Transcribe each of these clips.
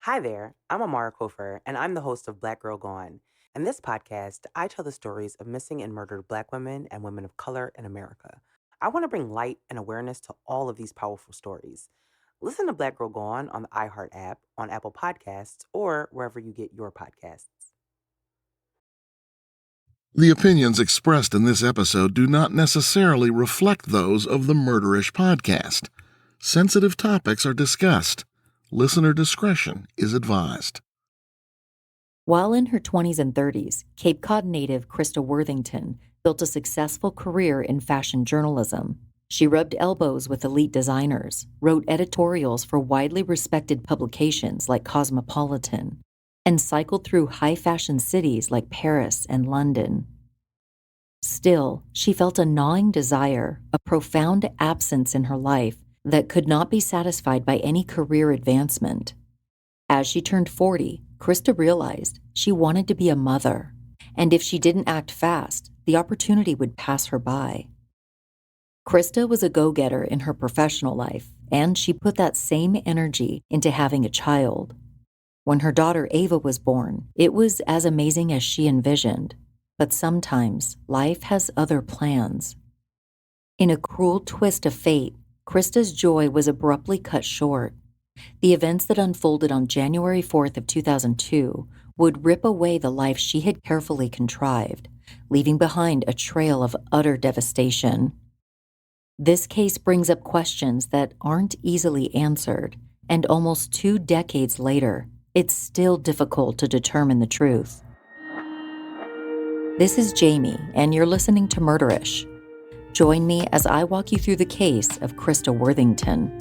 Hi there, I'm Amara Kofer, and I'm the host of Black Girl Gone. In this podcast, I tell the stories of missing and murdered Black women and women of color in America. I want to bring light and awareness to all of these powerful stories. Listen to Black Girl Gone on the iHeart app, on Apple Podcasts, or wherever you get your podcasts. The opinions expressed in this episode do not necessarily reflect those of the Murderish podcast. Sensitive topics are discussed. Listener discretion is advised. While in her 20s and 30s, Cape Cod native Christa Worthington built a successful career in fashion journalism. She rubbed elbows with elite designers, wrote editorials for widely respected publications like Cosmopolitan, and cycled through high-fashion cities like Paris and London. Still, she felt a gnawing desire, a profound absence in her life that could not be satisfied by any career advancement. As she turned 40, Christa realized she wanted to be a mother, and if she didn't act fast, the opportunity would pass her by. Christa was a go-getter in her professional life, and she put that same energy into having a child. When her daughter Ava was born, it was as amazing as she envisioned, but sometimes life has other plans. In a cruel twist of fate, Christa's joy was abruptly cut short. The events that unfolded on January 4th of 2002 would rip away the life she had carefully contrived, leaving behind a trail of utter devastation. This case brings up questions that aren't easily answered, and almost 2 decades later, it's still difficult to determine the truth. This is Jamie, and you're listening to Murderish. Join me as I walk you through the case of Christa Worthington.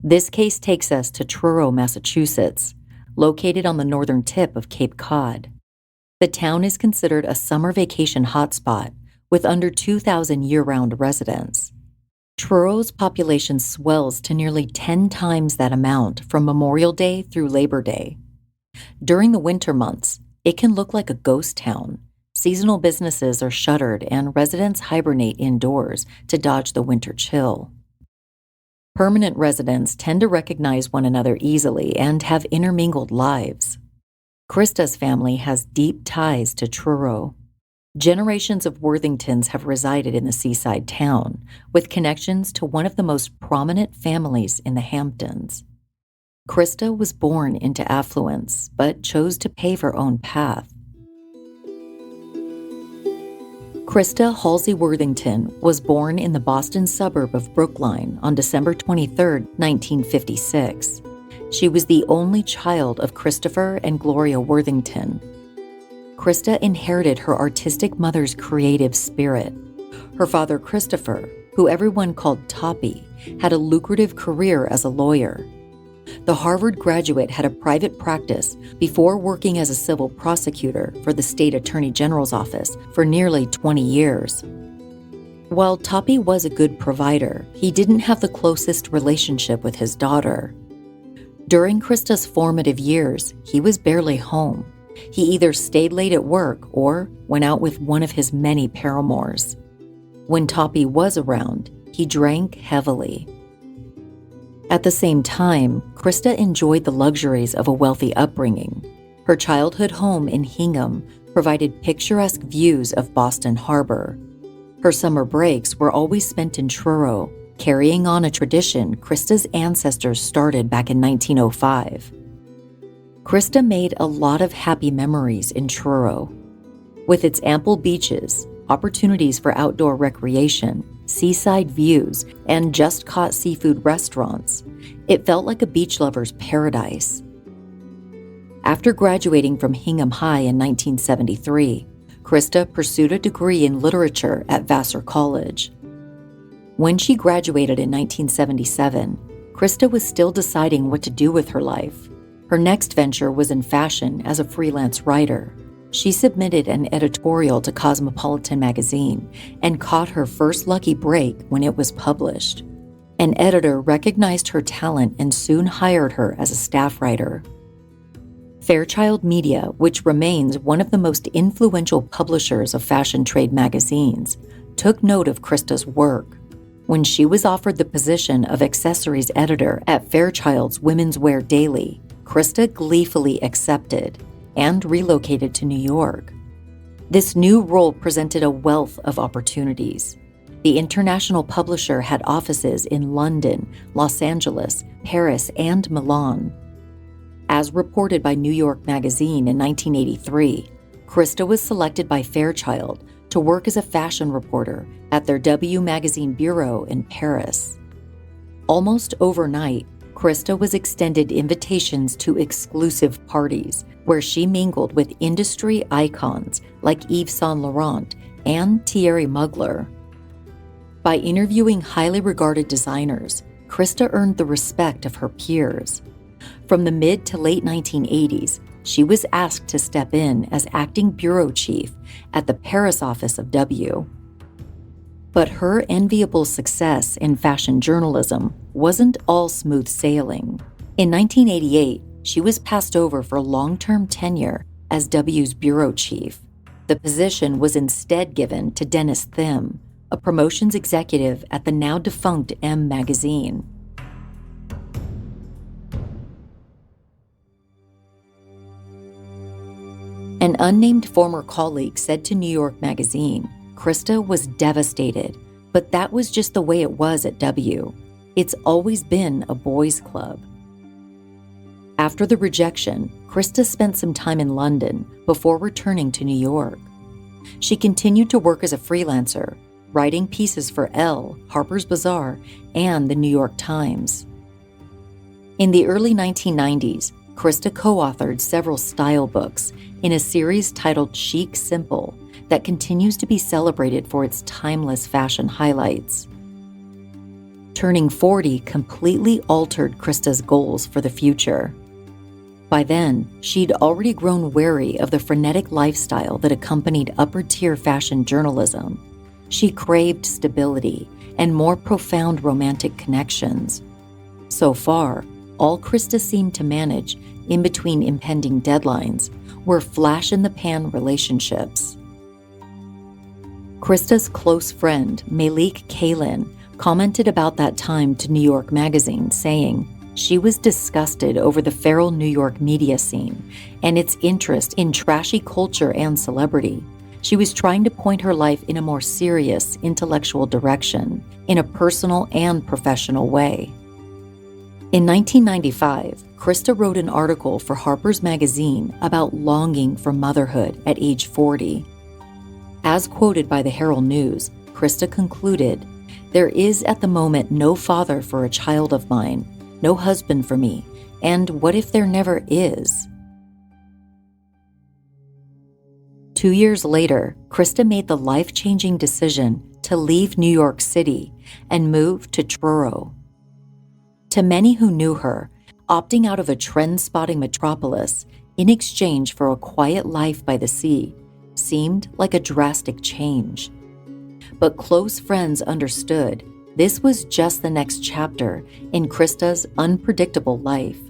This case takes us to Truro, Massachusetts, located on the northern tip of Cape Cod. The town is considered a summer vacation hotspot with under 2,000 year-round residents. Truro's population swells to nearly 10 times that amount from Memorial Day through Labor Day. During the winter months, it can look like a ghost town. Seasonal businesses are shuttered and residents hibernate indoors to dodge the winter chill. Permanent residents tend to recognize one another easily and have intermingled lives. Christa's family has deep ties to Truro. Generations of Worthingtons have resided in the seaside town, with connections to one of the most prominent families in the Hamptons. Christa was born into affluence, but chose to pave her own path. Christa Halsey Worthington was born in the Boston suburb of Brookline on December 23, 1956. She was the only child of Christopher and Gloria Worthington. Christa inherited her artistic mother's creative spirit. Her father, Christopher, who everyone called Toppy, had a lucrative career as a lawyer. The Harvard graduate had a private practice before working as a civil prosecutor for the state attorney general's office for nearly 20 years. While Toppy was a good provider, he didn't have the closest relationship with his daughter. During Christa's formative years, he was barely home. He either stayed late at work or went out with one of his many paramours. When Toppy was around, he drank heavily. At the same time, Christa enjoyed the luxuries of a wealthy upbringing. Her childhood home in Hingham provided picturesque views of Boston Harbor. Her summer breaks were always spent in Truro, carrying on a tradition Christa's ancestors started back in 1905. Christa made a lot of happy memories in Truro. With its ample beaches, opportunities for outdoor recreation, seaside views, and just-caught seafood restaurants, it felt like a beach lover's paradise. After graduating from Hingham High in 1973, Christa pursued a degree in literature at Vassar College. When she graduated in 1977, Christa was still deciding what to do with her life. Her next venture was in fashion as a freelance writer. She submitted an editorial to Cosmopolitan magazine and caught her first lucky break when it was published. An editor recognized her talent and soon hired her as a staff writer. Fairchild Media, which remains one of the most influential publishers of fashion trade magazines, took note of Christa's work. When she was offered the position of accessories editor at Fairchild's Women's Wear Daily, Christa gleefully accepted and relocated to New York. This new role presented a wealth of opportunities. The international publisher had offices in London, Los Angeles, Paris, and Milan. As reported by New York Magazine in 1983, Christa was selected by Fairchild to work as a fashion reporter at their W Magazine bureau in Paris. Almost overnight, Christa was extended invitations to exclusive parties where she mingled with industry icons like Yves Saint Laurent and Thierry Mugler. By interviewing highly regarded designers, Christa earned the respect of her peers. From the mid to late 1980s, she was asked to step in as acting bureau chief at the Paris office of W. But her enviable success in fashion journalism wasn't all smooth sailing. In 1988, she was passed over for long-term tenure as W's bureau chief. The position was instead given to Dennis Thim, a promotions executive at the now-defunct M magazine. An unnamed former colleague said to New York Magazine, Christa was devastated, but that was just the way it was at W. It's always been a boys' club. After the rejection, Christa spent some time in London before returning to New York. She continued to work as a freelancer, writing pieces for Elle, Harper's Bazaar, and the New York Times. In the early 1990s, Christa co-authored several style books in a series titled Chic Simple that continues to be celebrated for its timeless fashion highlights. Turning 40 completely altered Christa's goals for the future. By then, she'd already grown wary of the frenetic lifestyle that accompanied upper-tier fashion journalism. She craved stability and more profound romantic connections. So far, all Christa seemed to manage, in between impending deadlines, were flash-in-the-pan relationships. Christa's close friend, Malik Kalin, commented about that time to New York Magazine, saying she was disgusted over the feral New York media scene and its interest in trashy culture and celebrity. She was trying to point her life in a more serious, intellectual direction, in a personal and professional way. In 1995, Christa wrote an article for Harper's Magazine about longing for motherhood at age 40. As quoted by the Herald News, Christa concluded, "There is at the moment no father for a child of mine, no husband for me, and what if there never is?" 2 years later, Christa made the life-changing decision to leave New York City and move to Truro. To many who knew her, opting out of a trend-spotting metropolis in exchange for a quiet life by the sea seemed like a drastic change. But close friends understood this was just the next chapter in Christa's unpredictable life.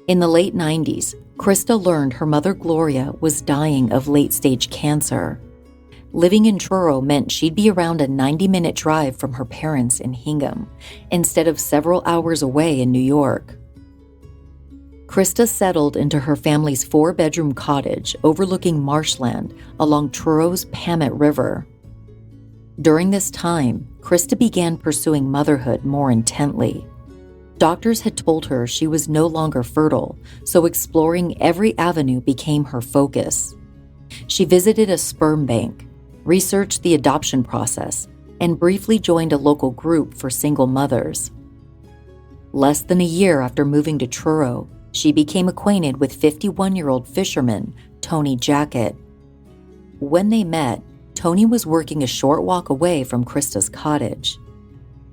In the late 90s, Christa learned her mother Gloria was dying of late-stage cancer. Living in Truro meant she'd be around a 90-minute drive from her parents in Hingham, instead of several hours away in New York. Christa settled into her family's 4-bedroom cottage overlooking marshland along Truro's Pamet River. During this time, Christa began pursuing motherhood more intently. Doctors had told her she was no longer fertile, so exploring every avenue became her focus. She visited a sperm bank, researched the adoption process, and briefly joined a local group for single mothers. Less than a year after moving to Truro, she became acquainted with 51-year-old fisherman Tony Jackett. When they met, Tony was working a short walk away from Christa's cottage.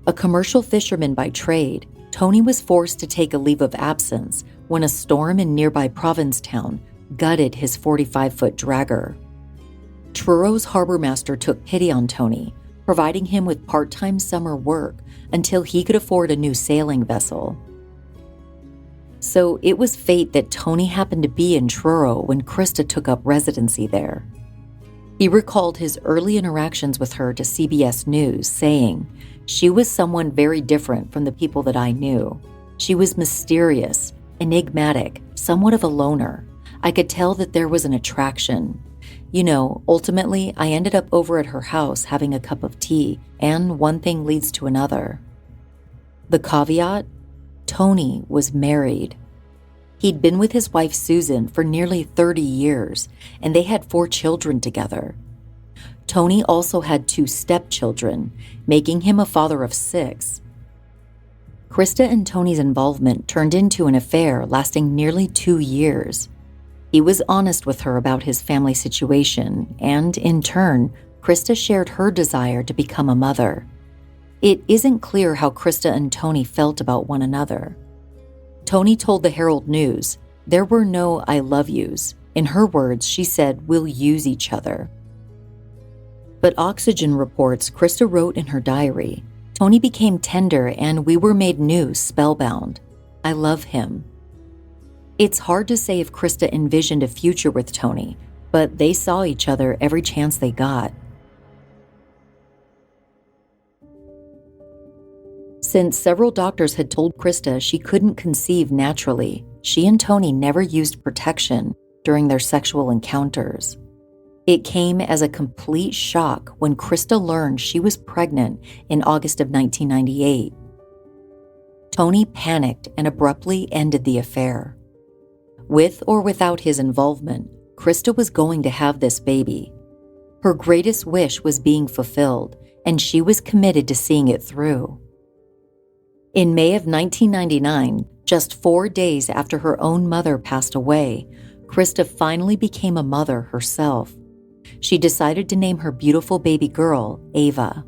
A commercial fisherman by trade, Tony was forced to take a leave of absence when a storm in nearby Provincetown gutted his 45-foot dragger. Truro's harbormaster took pity on Tony, providing him with part-time summer work until he could afford a new sailing vessel. So it was fate that Tony happened to be in Truro when Christa took up residency there. He recalled his early interactions with her to CBS News, saying, "She was someone very different from the people that I knew. She was mysterious, enigmatic, somewhat of a loner. I could tell that there was an attraction. Ultimately, I ended up over at her house having a cup of tea, and one thing leads to another." The caveat? Tony was married. He'd been with his wife Susan for nearly 30 years, and they had 4 children together. Tony also had 2 stepchildren, making him a father of 6. Christa and Tony's involvement turned into an affair lasting nearly 2 years. He was honest with her about his family situation, and in turn, Christa shared her desire to become a mother. It isn't clear how Christa and Tony felt about one another. Tony told the Herald News, "There were no I love yous." In her words, she said, "We'll use each other." But Oxygen reports Christa wrote in her diary, "Tony became tender and we were made new, spellbound. I love him." It's hard to say if Christa envisioned a future with Tony, but they saw each other every chance they got. Since several doctors had told Christa she couldn't conceive naturally, she and Tony never used protection during their sexual encounters. It came as a complete shock when Christa learned she was pregnant in August of 1998. Tony panicked and abruptly ended the affair. With or without his involvement, Christa was going to have this baby. Her greatest wish was being fulfilled, and she was committed to seeing it through. In May of 1999, just 4 days after her own mother passed away, Christa finally became a mother herself. She decided to name her beautiful baby girl Ava.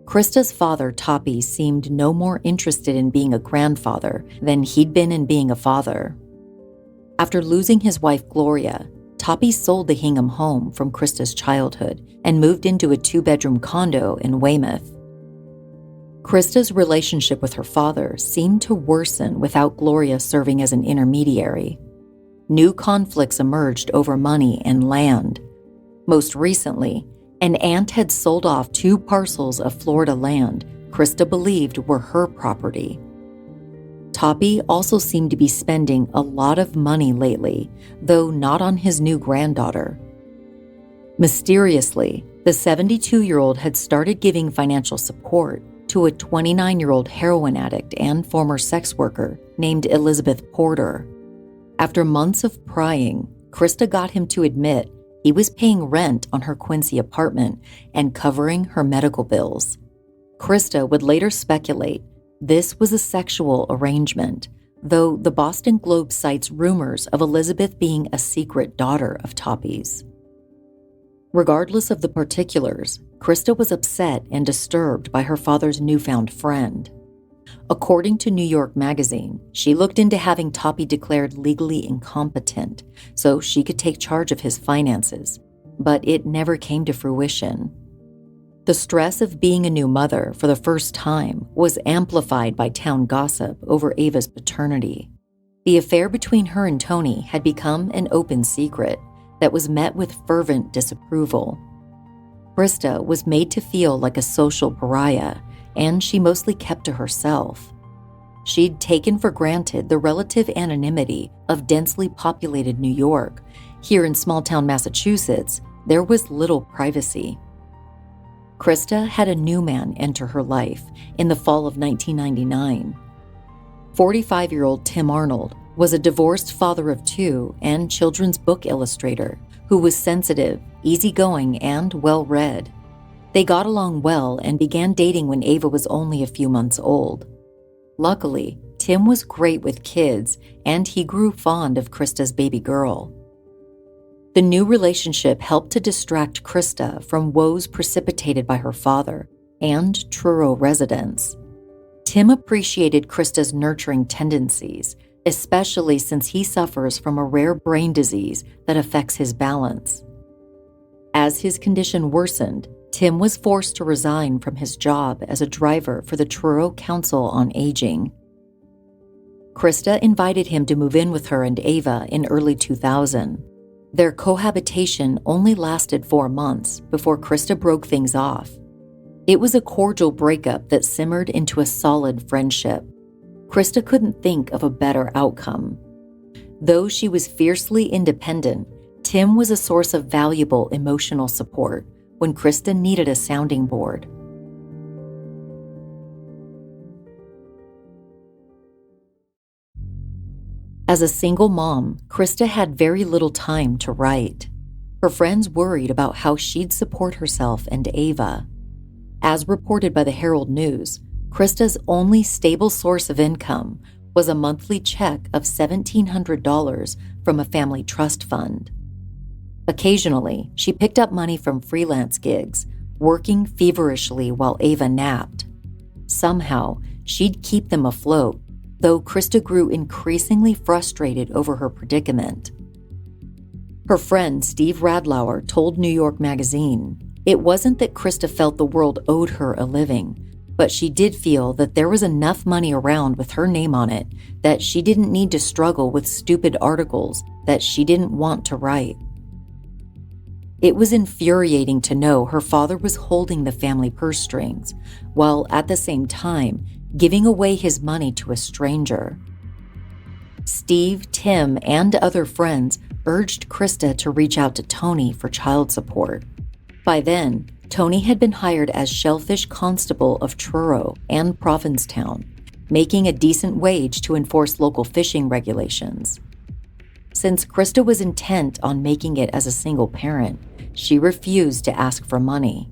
Christa's father, Toppy, seemed no more interested in being a grandfather than he'd been in being a father. After losing his wife, Gloria, Toppy sold the Hingham home from Christa's childhood and moved into a 2-bedroom condo in Weymouth. Christa's relationship with her father seemed to worsen without Gloria serving as an intermediary. New conflicts emerged over money and land. Most recently, an aunt had sold off 2 parcels of Florida land Christa believed were her property. Toppy also seemed to be spending a lot of money lately, though not on his new granddaughter. Mysteriously, the 72-year-old had started giving financial support to a 29-year-old heroin addict and former sex worker named Elizabeth Porter. After months of prying, Christa got him to admit he was paying rent on her Quincy apartment and covering her medical bills. Christa would later speculate this was a sexual arrangement, though the Boston Globe cites rumors of Elizabeth being a secret daughter of Toppy's. Regardless of the particulars, Christa was upset and disturbed by her father's newfound friend. According to New York Magazine, she looked into having Toppy declared legally incompetent so she could take charge of his finances, but it never came to fruition. The stress of being a new mother for the first time was amplified by town gossip over Ava's paternity. The affair between her and Tony had become an open secret that was met with fervent disapproval. Christa was made to feel like a social pariah, and she mostly kept to herself. She'd taken for granted the relative anonymity of densely populated New York. Here in small-town Massachusetts, there was little privacy. Christa had a new man enter her life in the fall of 1999. 45-year-old Tim Arnold was a divorced father of 2 and children's book illustrator who was sensitive, easygoing, and well-read. They got along well and began dating when Ava was only a few months old. Luckily, Tim was great with kids, and he grew fond of Christa's baby girl. The new relationship helped to distract Christa from woes precipitated by her father and Truro residents. Tim appreciated Christa's nurturing tendencies, especially since he suffers from a rare brain disease that affects his balance. As his condition worsened, Tim was forced to resign from his job as a driver for the Truro Council on Aging. Christa invited him to move in with her and Ava in early 2000. Their cohabitation only lasted 4 months before Christa broke things off. It was a cordial breakup that simmered into a solid friendship. Christa couldn't think of a better outcome. Though she was fiercely independent, Tim was a source of valuable emotional support when Christa needed a sounding board. As a single mom, Christa had very little time to write. Her friends worried about how she'd support herself and Ava. As reported by the Herald News, Christa's only stable source of income was a monthly check of $1,700 from a family trust fund. Occasionally, she picked up money from freelance gigs, working feverishly while Ava napped. Somehow, she'd keep them afloat, though Christa grew increasingly frustrated over her predicament. Her friend Steve Radlauer told New York Magazine, "It wasn't that Christa felt the world owed her a living, but she did feel that there was enough money around with her name on it that she didn't need to struggle with stupid articles that she didn't want to write." It was infuriating to know her father was holding the family purse strings, while at the same time giving away his money to a stranger. Steve, Tim, and other friends urged Christa to reach out to Tony for child support. By then, Tony had been hired as shellfish constable of Truro and Provincetown, making a decent wage to enforce local fishing regulations. Since Christa was intent on making it as a single parent, she refused to ask for money.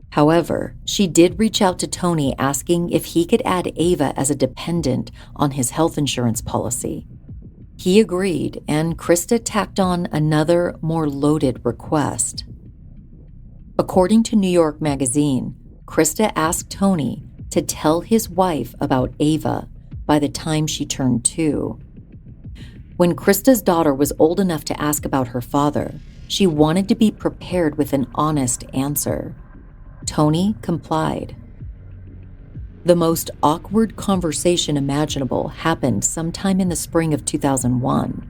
However, she did reach out to Tony asking if he could add Ava as a dependent on his health insurance policy. He agreed, and Christa tacked on another, more loaded request. According to New York Magazine, Christa asked Tony to tell his wife about Ava by the time she turned 2. When Christa's daughter was old enough to ask about her father, she wanted to be prepared with an honest answer. Tony complied. The most awkward conversation imaginable happened sometime in the spring of 2001.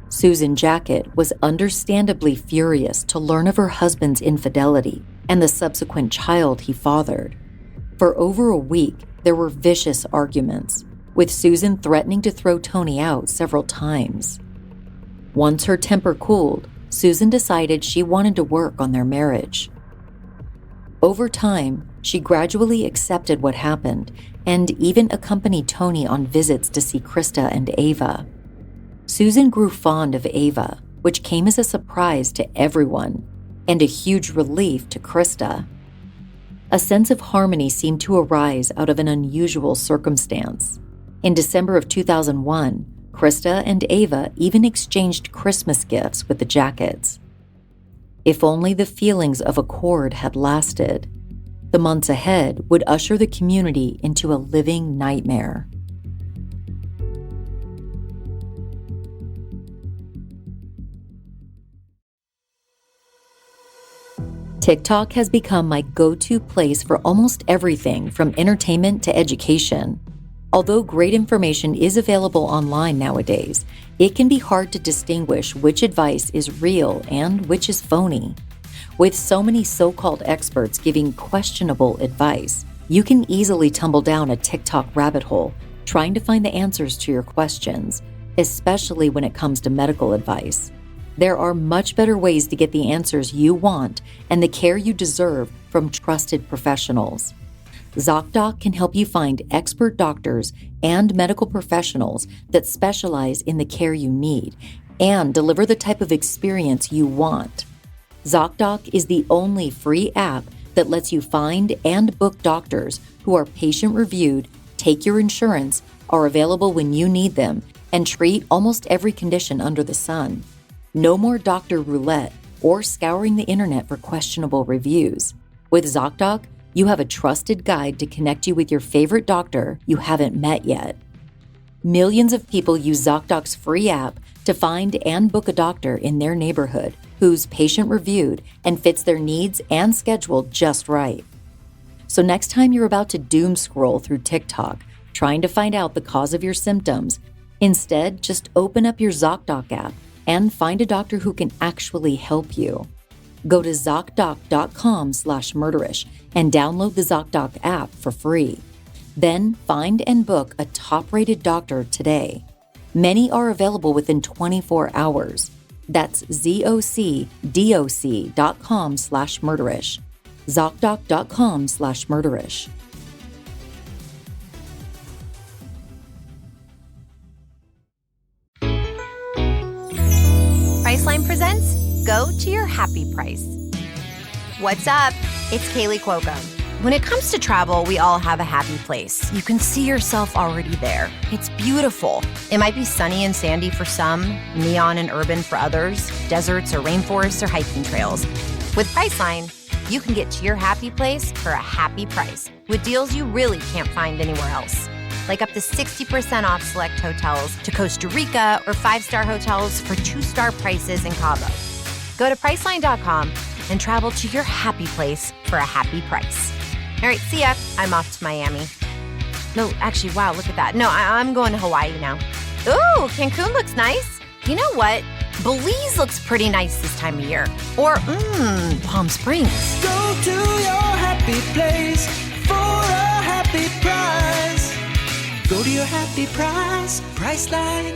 Susan Jackett was understandably furious to learn of her husband's infidelity and the subsequent child he fathered. For over a week, there were vicious arguments, with Susan threatening to throw Tony out several times. Once her temper cooled, Susan decided she wanted to work on their marriage. Over time, she gradually accepted what happened and even accompanied Tony on visits to see Christa and Ava. Susan grew fond of Ava, which came as a surprise to everyone and a huge relief to Christa. A sense of harmony seemed to arise out of an unusual circumstance. In December of 2001, Christa and Ava even exchanged Christmas gifts with the Jackets. If only the feelings of accord had lasted, the months ahead would usher the community into a living nightmare. TikTok has become my go-to place for almost everything from entertainment to education. Although great information is available online nowadays, it can be hard to distinguish which advice is real and which is phony. With so many so-called experts giving questionable advice, you can easily tumble down a TikTok rabbit hole trying to find the answers to your questions, especially when it comes to medical advice. There are much better ways to get the answers you want and the care you deserve from trusted professionals. ZocDoc can help you find expert doctors and medical professionals that specialize in the care you need and deliver the type of experience you want. ZocDoc is the only free app that lets you find and book doctors who are patient-reviewed, take your insurance, are available when you need them, and treat almost every condition under the sun. No more doctor roulette or scouring the internet for questionable reviews. With ZocDoc, you have a trusted guide to connect you with your favorite doctor you haven't met yet. Millions of people use ZocDoc's free app to find and book a doctor in their neighborhood who's patient-reviewed and fits their needs and schedule just right. So next time you're about to doom scroll through TikTok, trying to find out the cause of your symptoms. Instead, just open up your ZocDoc app and find a doctor who can actually help you. Go to ZocDoc.com/murderish and download the ZocDoc app for free. Then find and book a top-rated doctor today. Many are available within 24 hours. That's ZocDoc.com/murderish. ZocDoc.com/murderish. Priceline presents Go to Your Happy Price. What's up? It's Kaylee Cuoco. When it comes to travel, we all have a happy place. You can see yourself already there. It's beautiful. It might be sunny and sandy for some, neon and urban for others, deserts or rainforests or hiking trails. With Priceline, you can get to your happy place for a happy price with deals you really can't find anywhere else. Like up to 60% off select hotels to Costa Rica or 5-star hotels for 2-star prices in Cabo. Go to Priceline.com and travel to your happy place for a happy price. All right, see ya. I'm off to Miami. No, actually, wow, look at that. No, I'm going to Hawaii now. Ooh, Cancun looks nice. You know what? Belize looks pretty nice this time of year. Or, Palm Springs. Go to your happy place for a happy price. Go to your happy price, Priceline.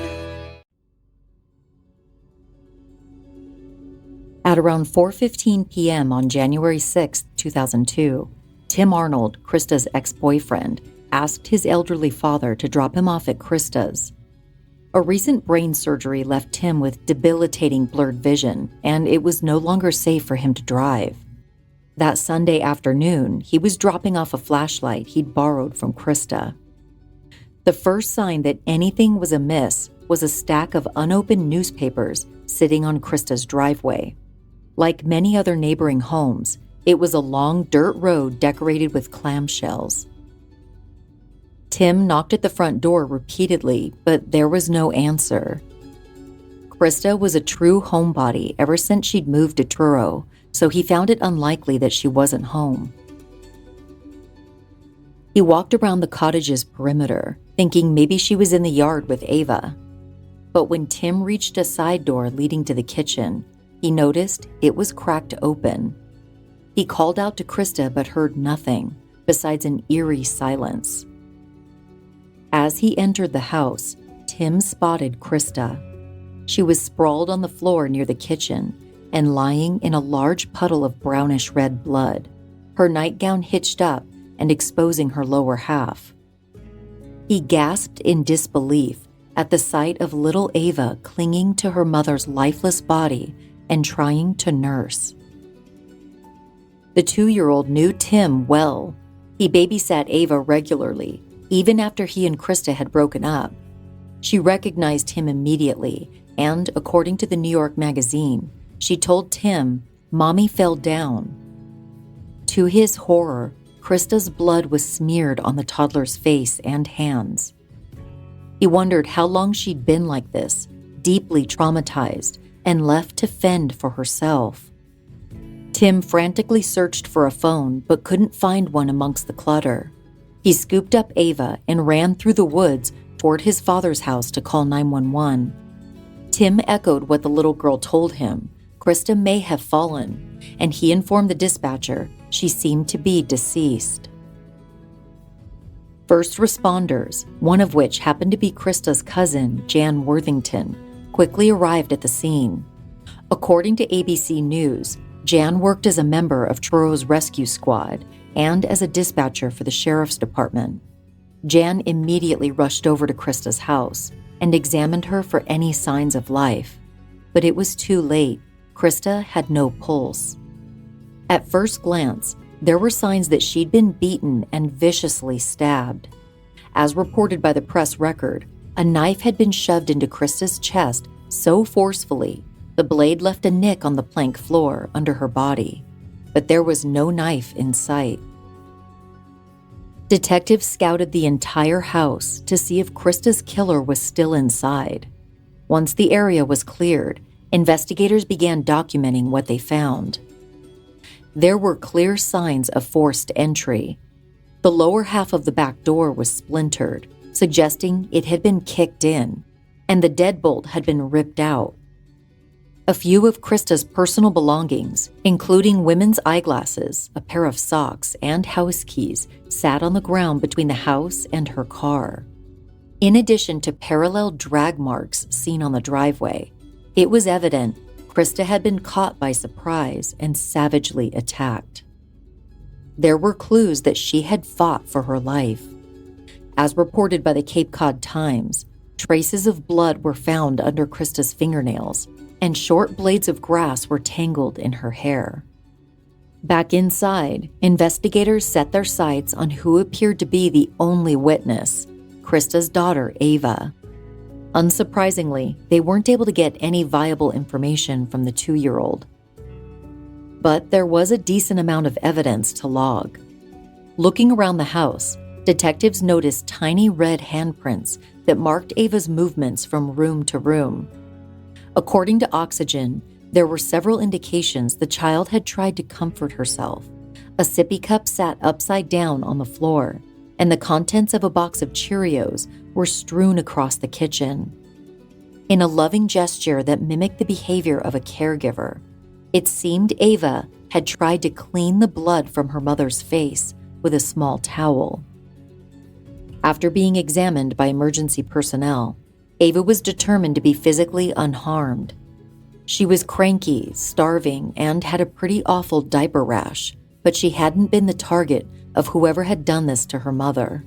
At around 4:15 p.m. on January 6, 2002, Tim Arnold, Christa's ex-boyfriend, asked his elderly father to drop him off at Christa's. A recent brain surgery left Tim with debilitating blurred vision, and it was no longer safe for him to drive. That Sunday afternoon, he was dropping off a flashlight he'd borrowed from Christa. The first sign that anything was amiss was a stack of unopened newspapers sitting on Christa's driveway. Like many other neighboring homes, it was a long dirt road decorated with clamshells. Tim knocked at the front door repeatedly, but there was no answer. Christa was a true homebody ever since she'd moved to Truro, so he found it unlikely that she wasn't home. He walked around the cottage's perimeter, thinking maybe she was in the yard with Ava. But when Tim reached a side door leading to the kitchen, he noticed it was cracked open. He called out to Christa but heard nothing besides an eerie silence. As he entered the house, Tim spotted Christa. She was sprawled on the floor near the kitchen and lying in a large puddle of brownish-red blood, her nightgown hitched up and exposing her lower half. He gasped in disbelief at the sight of little Ava clinging to her mother's lifeless body and trying to nurse. The 2-year-old knew Tim well. He babysat Ava regularly, even after he and Christa had broken up. She recognized him immediately, and according to the New York Magazine, she told Tim, "Mommy fell down." To his horror, Christa's blood was smeared on the toddler's face and hands. He wondered how long she'd been like this, deeply traumatized, and left to fend for herself. Tim frantically searched for a phone but couldn't find one amongst the clutter. He scooped up Ava and ran through the woods toward his father's house to call 911. Tim echoed what the little girl told him. Christa may have fallen, and he informed the dispatcher she seemed to be deceased. First responders, one of which happened to be Christa's cousin, Jan Worthington, quickly arrived at the scene. According to ABC News, Jan worked as a member of Truro's rescue squad and as a dispatcher for the sheriff's department. Jan immediately rushed over to Christa's house and examined her for any signs of life. But it was too late. Christa had no pulse. At first glance, there were signs that she'd been beaten and viciously stabbed. As reported by the press record, a knife had been shoved into Christa's chest so forcefully, the blade left a nick on the plank floor under her body. But there was no knife in sight. Detectives scouted the entire house to see if Christa's killer was still inside. Once the area was cleared, investigators began documenting what they found. There were clear signs of forced entry. The lower half of the back door was splintered, suggesting it had been kicked in, and the deadbolt had been ripped out. A few of Christa's personal belongings, including women's eyeglasses, a pair of socks, and house keys, sat on the ground between the house and her car. In addition to parallel drag marks seen on the driveway, it was evident Christa had been caught by surprise and savagely attacked. There were clues that she had fought for her life. As reported by the Cape Cod Times, traces of blood were found under Christa's fingernails, and short blades of grass were tangled in her hair. Back inside, investigators set their sights on who appeared to be the only witness, Christa's daughter, Ava. Unsurprisingly, they weren't able to get any viable information from the 2-year-old. But there was a decent amount of evidence to log. Looking around the house, detectives noticed tiny red handprints that marked Ava's movements from room to room. According to Oxygen, there were several indications the child had tried to comfort herself. A sippy cup sat upside down on the floor, and the contents of a box of Cheerios were strewn across the kitchen. In a loving gesture that mimicked the behavior of a caregiver, it seemed Ava had tried to clean the blood from her mother's face with a small towel. After being examined by emergency personnel, Ava was determined to be physically unharmed. She was cranky, starving, and had a pretty awful diaper rash, but she hadn't been the target of whoever had done this to her mother.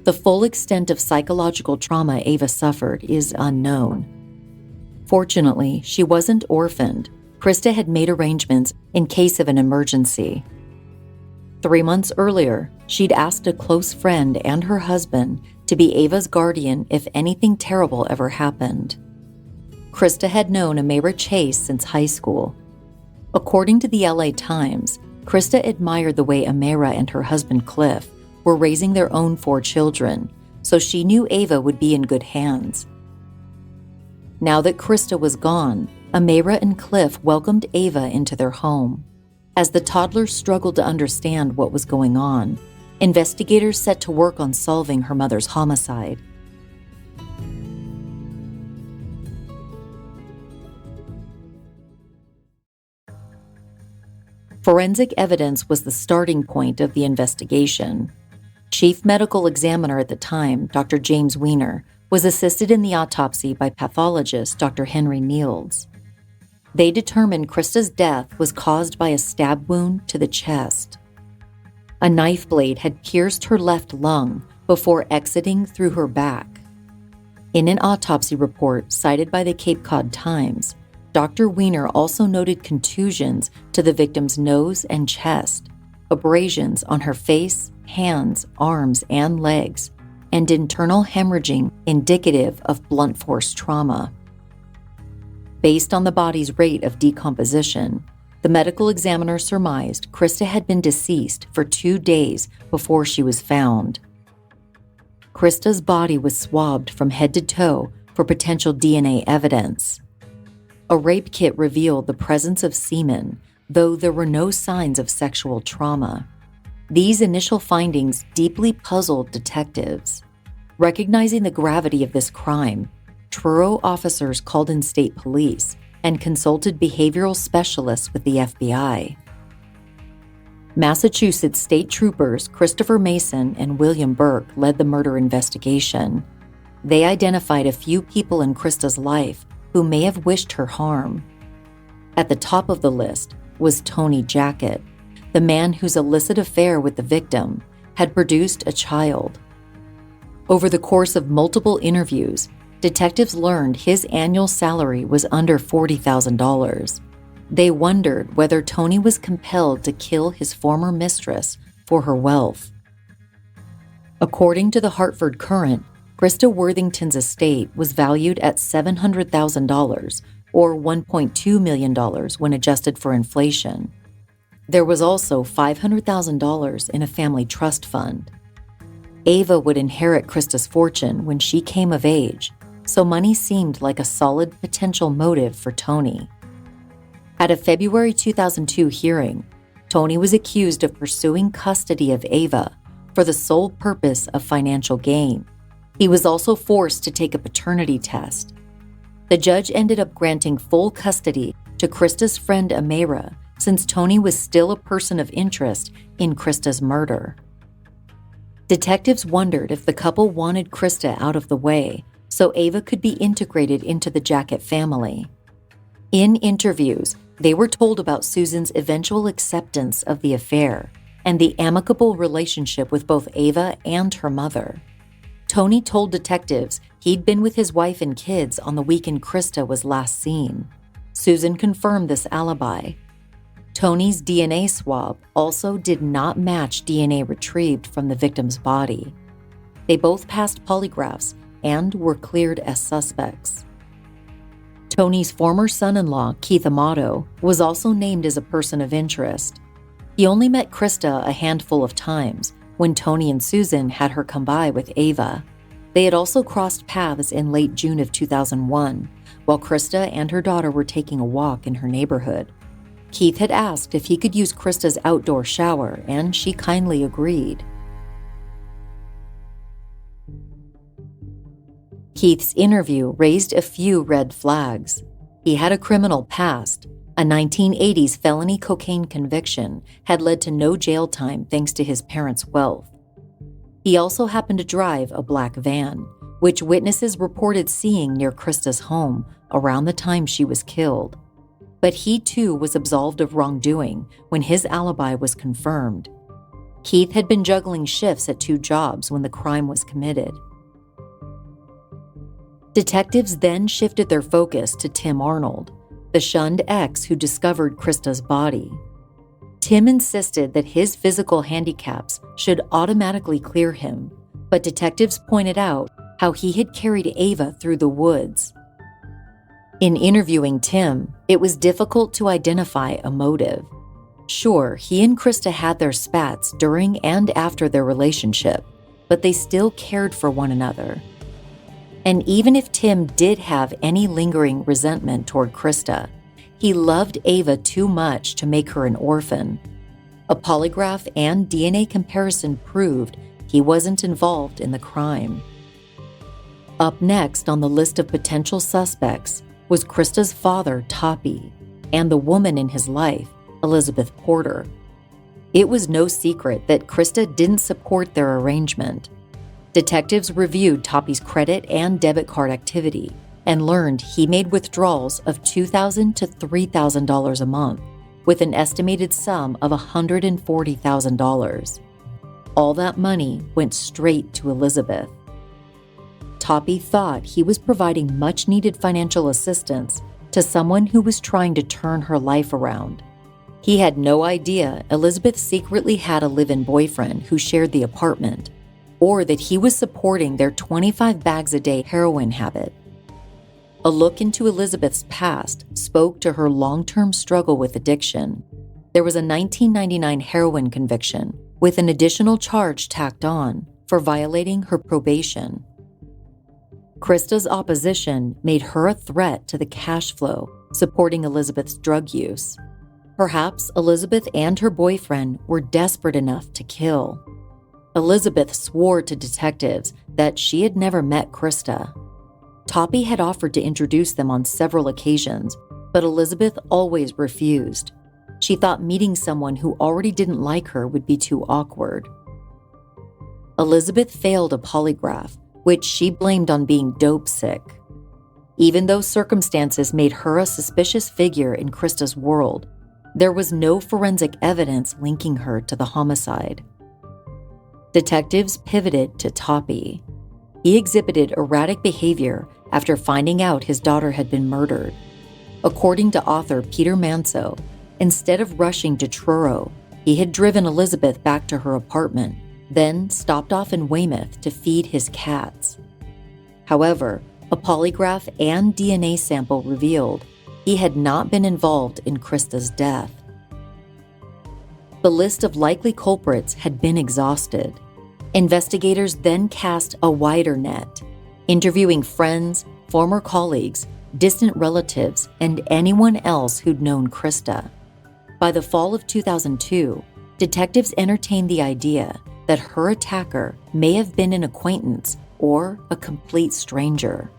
The full extent of psychological trauma Ava suffered is unknown. Fortunately, she wasn't orphaned. Christa had made arrangements in case of an emergency. 3 months earlier, she'd asked a close friend and her husband to be Ava's guardian if anything terrible ever happened. Christa had known Amira Chase since high school. According to the LA Times, Christa admired the way Amira and her husband Cliff were raising their own 4 children, so she knew Ava would be in good hands. Now that Christa was gone, Amira and Cliff welcomed Ava into their home. As the toddler struggled to understand what was going on, investigators set to work on solving her mother's homicide. Forensic evidence was the starting point of the investigation. Chief medical examiner at the time, Dr. James Weiner, was assisted in the autopsy by pathologist Dr. Henry Niels. They determined Christa's death was caused by a stab wound to the chest. A knife blade had pierced her left lung before exiting through her back. In an autopsy report cited by the Cape Cod Times, Dr. Weiner also noted contusions to the victim's nose and chest, abrasions on her face, hands, arms, and legs, and internal hemorrhaging indicative of blunt force trauma. Based on the body's rate of decomposition, the medical examiner surmised Christa had been deceased for 2 days before she was found. Christa's body was swabbed from head to toe for potential DNA evidence. A rape kit revealed the presence of semen, though there were no signs of sexual trauma. These initial findings deeply puzzled detectives. Recognizing the gravity of this crime, Truro officers called in state police and consulted behavioral specialists with the FBI. Massachusetts state troopers Christopher Mason and William Burke led the murder investigation. They identified a few people in Christa's life who may have wished her harm. At the top of the list was Tony Jackett, the man whose illicit affair with the victim had produced a child. Over the course of multiple interviews, detectives learned his annual salary was under $40,000. They wondered whether Tony was compelled to kill his former mistress for her wealth. According to the Hartford Courant, Christa Worthington's estate was valued at $700,000, or $1.2 million when adjusted for inflation. There was also $500,000 in a family trust fund. Ava would inherit Christa's fortune when she came of age, so money seemed like a solid potential motive for Tony. At a February 2002 hearing, Tony was accused of pursuing custody of Ava for the sole purpose of financial gain. He was also forced to take a paternity test. The judge ended up granting full custody to Christa's friend Amira, since Tony was still a person of interest in Christa's murder. Detectives wondered if the couple wanted Christa out of the way so Ava could be integrated into the Jacket family. In interviews, they were told about Susan's eventual acceptance of the affair and the amicable relationship with both Ava and her mother. Tony told detectives he'd been with his wife and kids on the weekend Christa was last seen. Susan confirmed this alibi. Tony's DNA swab also did not match DNA retrieved from the victim's body. They both passed polygraphs and were cleared as suspects. Tony's former son-in-law, Keith Amato, was also named as a person of interest. He only met Christa a handful of times when Tony and Susan had her come by with Ava. They had also crossed paths in late June of 2001, while Christa and her daughter were taking a walk in her neighborhood. Keith had asked if he could use Christa's outdoor shower, and she kindly agreed. Keith's interview raised a few red flags. He had a criminal past. A 1980s felony cocaine conviction had led to no jail time thanks to his parents' wealth. He also happened to drive a black van, which witnesses reported seeing near Christa's home around the time she was killed. But he too was absolved of wrongdoing when his alibi was confirmed. Keith had been juggling shifts at 2 jobs when the crime was committed. Detectives then shifted their focus to Tim Arnold, the shunned ex who discovered Christa's body. Tim insisted that his physical handicaps should automatically clear him, but detectives pointed out how he had carried Ava through the woods. In interviewing Tim, it was difficult to identify a motive. Sure, he and Christa had their spats during and after their relationship, but they still cared for one another. And even if Tim did have any lingering resentment toward Christa, he loved Ava too much to make her an orphan. A polygraph and DNA comparison proved he wasn't involved in the crime. Up next on the list of potential suspects was Christa's father, Toppy, and the woman in his life, Elizabeth Porter. It was no secret that Christa didn't support their arrangement. Detectives reviewed Toppy's credit and debit card activity and learned he made withdrawals of $2,000 to $3,000 a month, with an estimated sum of $140,000. All that money went straight to Elizabeth. Toppy thought he was providing much-needed financial assistance to someone who was trying to turn her life around. He had no idea Elizabeth secretly had a live-in boyfriend who shared the apartment, or that he was supporting their 25 bags a day heroin habit. A look into Elizabeth's past spoke to her long-term struggle with addiction. There was a 1999 heroin conviction, with an additional charge tacked on for violating her probation. Christa's opposition made her a threat to the cash flow supporting Elizabeth's drug use. Perhaps Elizabeth and her boyfriend were desperate enough to kill. Elizabeth swore to detectives that she had never met Christa. Toppy had offered to introduce them on several occasions, but Elizabeth always refused. She thought meeting someone who already didn't like her would be too awkward. Elizabeth failed a polygraph, which she blamed on being dope sick. Even though circumstances made her a suspicious figure in Christa's world, there was no forensic evidence linking her to the homicide. Detectives pivoted to Toppy. He exhibited erratic behavior after finding out his daughter had been murdered. According to author Peter Manso, instead of rushing to Truro, he had driven Elizabeth back to her apartment, then stopped off in Weymouth to feed his cats. However, a polygraph and DNA sample revealed he had not been involved in Christa's death. The list of likely culprits had been exhausted. Investigators then cast a wider net, interviewing friends, former colleagues, distant relatives, and anyone else who'd known Christa. By the fall of 2002, detectives entertained the idea that her attacker may have been an acquaintance or a complete stranger.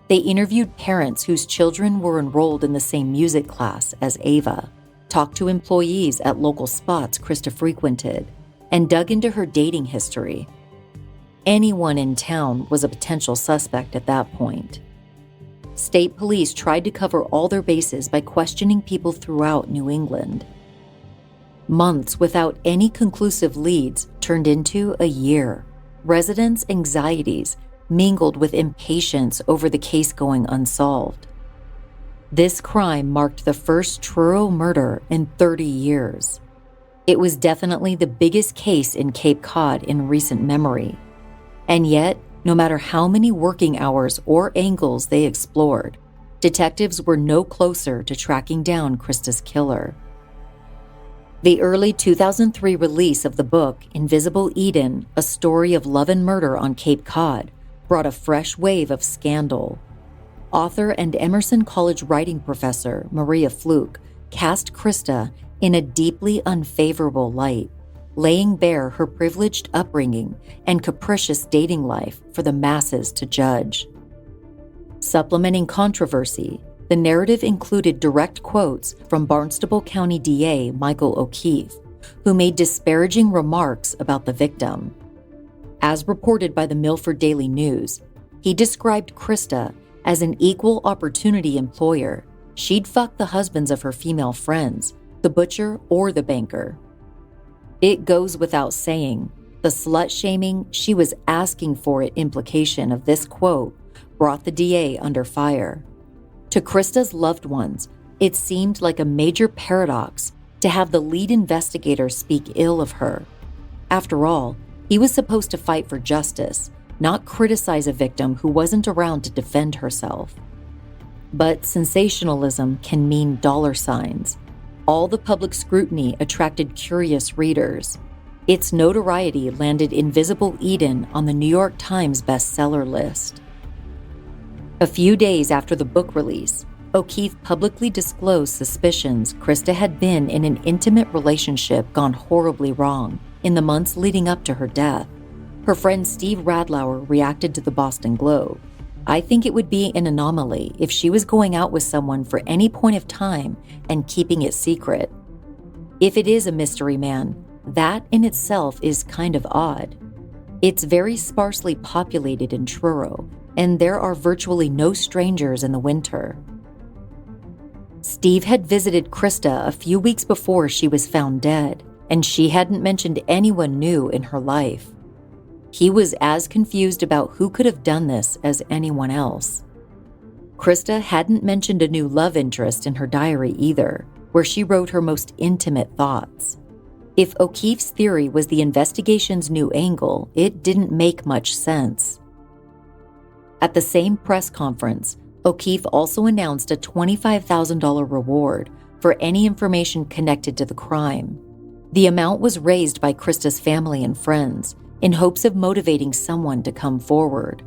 They interviewed parents whose children were enrolled in the same music class as Ava, talked to employees at local spots Christa frequented, and dug into her dating history. Anyone in town was a potential suspect at that point. State police tried to cover all their bases by questioning people throughout New England. Months without any conclusive leads turned into a year. Residents' anxieties mingled with impatience over the case going unsolved. This crime marked the first Truro murder in 30 years. It was definitely the biggest case in Cape Cod in recent memory. And yet, no matter how many working hours or angles they explored, detectives were no closer to tracking down Christa's killer. The early 2003 release of the book Invisible Eden, A Story of Love and Murder on Cape Cod, brought a fresh wave of scandal. Author and Emerson College writing professor Maria Fluke cast Christa in a deeply unfavorable light, laying bare her privileged upbringing and capricious dating life for the masses to judge. Supplementing controversy, the narrative included direct quotes from Barnstable County DA Michael O'Keefe, who made disparaging remarks about the victim. As reported by the Milford Daily News, he described Christa as an equal opportunity employer. She'd fuck the husbands of her female friends, the butcher or the banker. It goes without saying, the slut-shaming she was asking for it implication of this quote brought the DA under fire. To Christa's loved ones, it seemed like a major paradox to have the lead investigator speak ill of her. After all, he was supposed to fight for justice, not criticize a victim who wasn't around to defend herself. But sensationalism can mean dollar signs. All the public scrutiny attracted curious readers. Its notoriety landed Invisible Eden on the New York Times bestseller list. A few days after the book release, O'Keefe publicly disclosed suspicions Christa had been in an intimate relationship gone horribly wrong in the months leading up to her death. Her friend Steve Radlauer reacted to the Boston Globe. "I think it would be an anomaly if she was going out with someone for any point of time and keeping it secret. If it is a mystery man, that in itself is kind of odd. It's very sparsely populated in Truro, and there are virtually no strangers in the winter." Steve had visited Christa a few weeks before she was found dead, and she hadn't mentioned anyone new in her life. He was as confused about who could have done this as anyone else. Christa hadn't mentioned a new love interest in her diary either, where she wrote her most intimate thoughts. If O'Keefe's theory was the investigation's new angle, it didn't make much sense. At the same press conference, O'Keefe also announced a $25,000 reward for any information connected to the crime. The amount was raised by Christa's family and friends in hopes of motivating someone to come forward.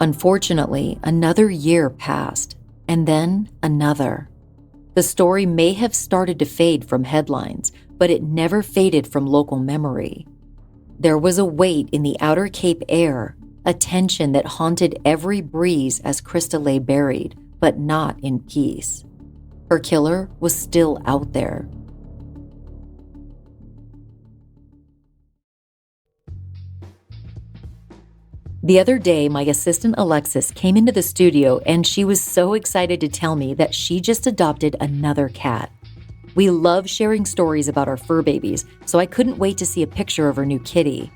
Unfortunately, another year passed, and then another. The story may have started to fade from headlines, but it never faded from local memory. There was a weight in the outer Cape air, a tension that haunted every breeze as Christa lay buried, but not in peace. Her killer was still out there. The other day, my assistant Alexis came into the studio and she was so excited to tell me that she just adopted another cat. We love sharing stories about our fur babies, so I couldn't wait to see a picture of her new kitty.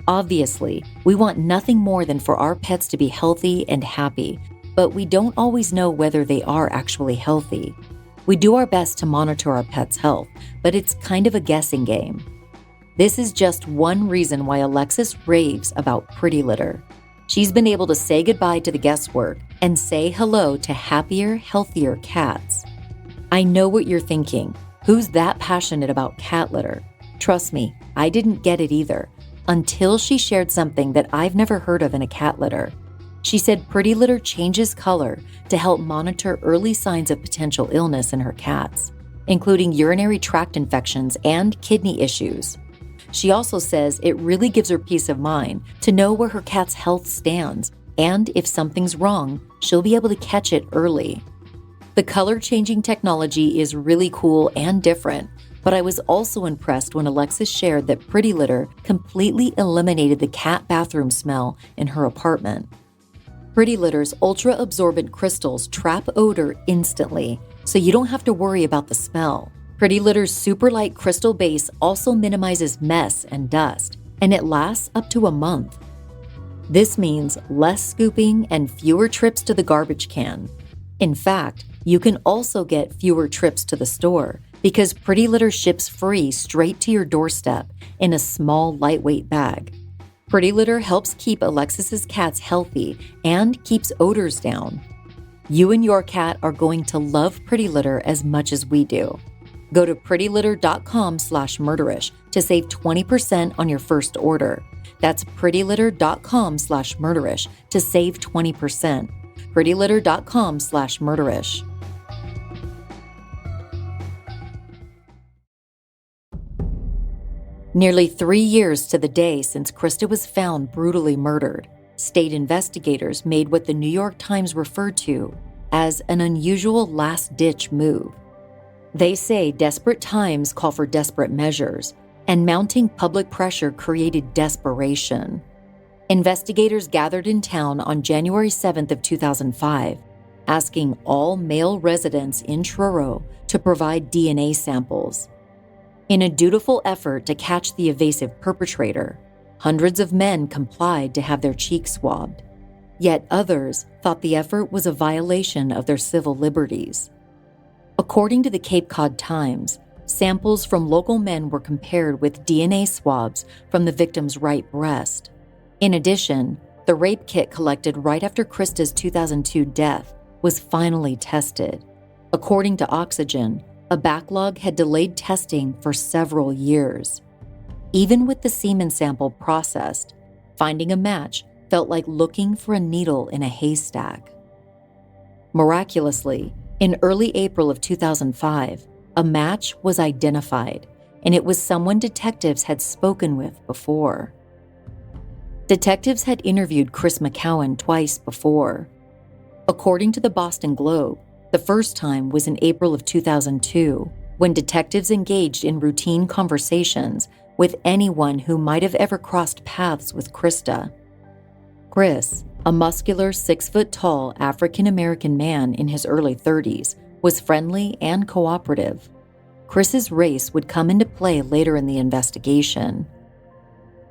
Obviously, we want nothing more than for our pets to be healthy and happy, but we don't always know whether they are actually healthy. We do our best to monitor our pets' health, but it's kind of a guessing game. This is just one reason why Alexis raves about Pretty Litter. She's been able to say goodbye to the guesswork and say hello to happier, healthier cats. I know what you're thinking. Who's that passionate about cat litter? Trust me, I didn't get it either, until she shared something that I've never heard of in a cat litter. She said Pretty Litter changes color to help monitor early signs of potential illness in her cats, including urinary tract infections and kidney issues. She also says it really gives her peace of mind to know where her cat's health stands, and if something's wrong, she'll be able to catch it early. The color-changing technology is really cool and different, but I was also impressed when Alexis shared that Pretty Litter completely eliminated the cat bathroom smell in her apartment. Pretty Litter's ultra-absorbent crystals trap odor instantly, so you don't have to worry about the smell. Pretty Litter's super light crystal base also minimizes mess and dust, and it lasts up to a month. This means less scooping and fewer trips to the garbage can. In fact, you can also get fewer trips to the store because Pretty Litter ships free straight to your doorstep in a small, lightweight bag. Pretty Litter helps keep Alexis's cats healthy and keeps odors down. You and your cat are going to love Pretty Litter as much as we do. Go to prettylitter.com/murderish to save 20% on your first order. That's prettylitter.com/murderish to save 20%. prettylitter.com/murderish. Nearly 3 years to the day since Christa was found brutally murdered, state investigators made what the New York Times referred to as an unusual last-ditch move. They say desperate times call for desperate measures, and mounting public pressure created desperation. Investigators gathered in town on January 7th of 2005, asking all male residents in Truro to provide DNA samples. In a dutiful effort to catch the evasive perpetrator, hundreds of men complied to have their cheeks swabbed. Yet others thought the effort was a violation of their civil liberties. According to the Cape Cod Times, samples from local men were compared with DNA swabs from the victim's right breast. In addition, the rape kit collected right after Christa's 2002 death was finally tested. According to Oxygen, a backlog had delayed testing for several years. Even with the semen sample processed, finding a match felt like looking for a needle in a haystack. Miraculously, in early April of 2005, a match was identified, and it was someone detectives had spoken with before. Detectives had interviewed Chris McCowan twice before. According to the Boston Globe, the first time was in April of 2002, when detectives engaged in routine conversations with anyone who might have ever crossed paths with Christa. Chris, a muscular 6-foot-tall African-American man in his early 30s, was friendly and cooperative. Chris's race would come into play later in the investigation.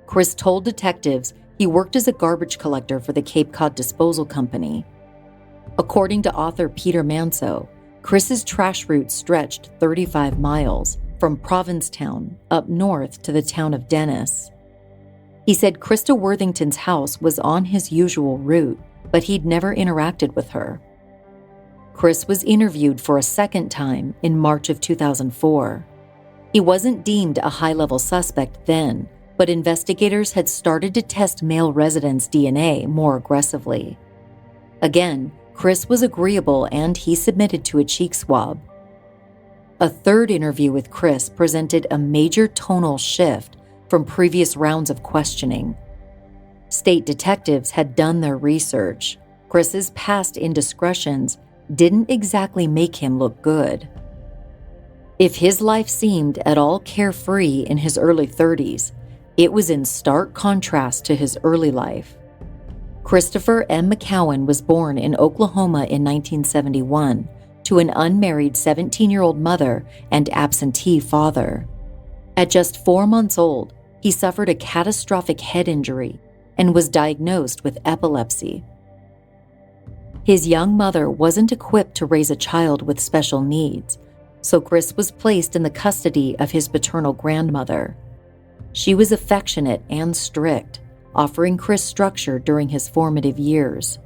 Chris told detectives he worked as a garbage collector for the Cape Cod Disposal Company. According to author Peter Manso, Chris's trash route stretched 35 miles from Provincetown up north to the town of Dennis. He said Christa Worthington's house was on his usual route, but he'd never interacted with her. Chris was interviewed for a second time in March of 2004. He wasn't deemed a high-level suspect then, but investigators had started to test male residents' DNA more aggressively. Again, Chris was agreeable and he submitted to a cheek swab. A third interview with Chris presented a major tonal shift from previous rounds of questioning. State detectives had done their research. Chris's past indiscretions didn't exactly make him look good. If his life seemed at all carefree in his early 30s, it was in stark contrast to his early life. Christopher M. McCowan was born in Oklahoma in 1971 to an unmarried 17-year-old mother and absentee father. At just 4 months old, he suffered a catastrophic head injury and was diagnosed with epilepsy. His young mother wasn't equipped to raise a child with special needs, so Chris was placed in the custody of his paternal grandmother. She was affectionate and strict, offering Chris structure during his formative years.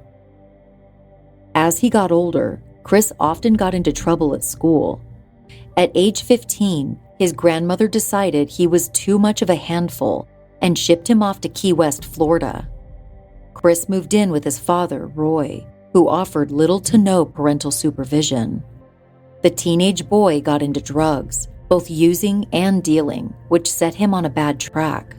As he got older, Chris often got into trouble at school. At age 15, his grandmother decided he was too much of a handful and shipped him off to Key West, Florida. Chris moved in with his father, Roy, who offered little to no parental supervision. The teenage boy got into drugs, both using and dealing, which set him on a bad track.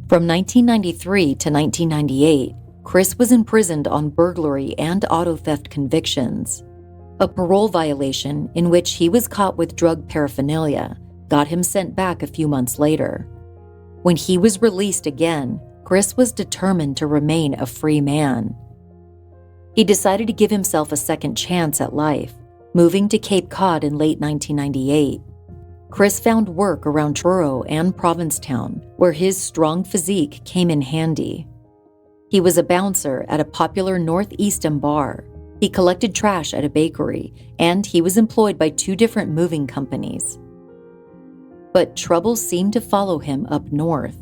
From 1993 to 1998, Chris was imprisoned on burglary and auto theft convictions. A parole violation in which he was caught with drug paraphernalia got him sent back a few months later. When he was released again, Chris was determined to remain a free man. He decided to give himself a second chance at life, moving to Cape Cod in late 1998. Chris found work around Truro and Provincetown, where his strong physique came in handy. He was a bouncer at a popular northeastern bar. He collected trash at a bakery, and he was employed by 2 different moving companies. But trouble seemed to follow him up north.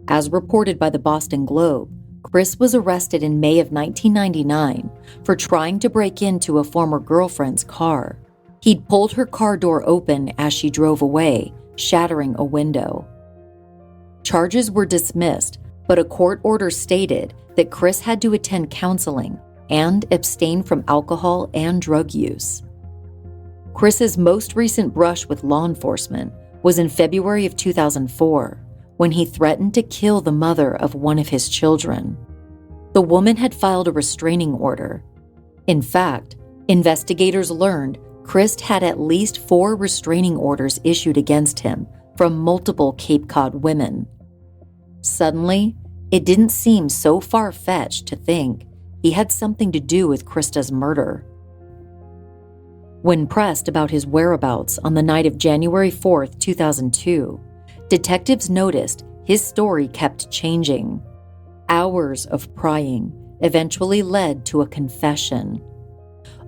As reported by the Boston Globe, Chris was arrested in May of 1999 for trying to break into a former girlfriend's car. He'd pulled her car door open as she drove away, shattering a window. Charges were dismissed, but a court order stated that Chris had to attend counseling and abstain from alcohol and drug use. Chris's most recent brush with law enforcement was in February of 2004, when he threatened to kill the mother of one of his children. The woman had filed a restraining order. In fact, investigators learned Chris had at least 4 restraining orders issued against him from multiple Cape Cod women. Suddenly, it didn't seem so far-fetched to think he had something to do with Christa's murder. When pressed about his whereabouts on the night of January 4, 2002, detectives noticed his story kept changing. Hours of prying eventually led to a confession.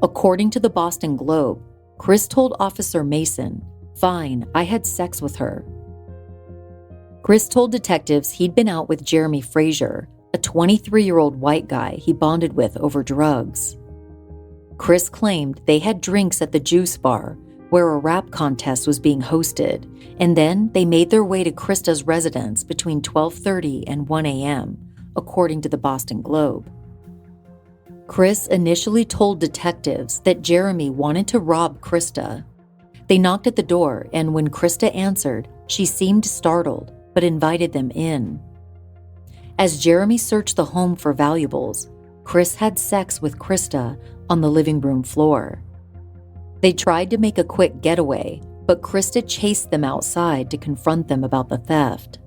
According to the Boston Globe, Chris told Officer Mason, "Fine, I had sex with her." Chris told detectives he'd been out with Jeremy Frazier, a 23-year-old white guy he bonded with over drugs. Chris claimed they had drinks at the juice bar, where a rap contest was being hosted, and then they made their way to Christa's residence between 12:30 and 1 a.m., according to the Boston Globe. Chris initially told detectives that Jeremy wanted to rob Christa. They knocked at the door, and when Christa answered, she seemed startled, but invited them in. As Jeremy searched the home for valuables, Chris had sex with Christa on the living room floor. They tried to make a quick getaway, but Christa chased them outside to confront them about the theft.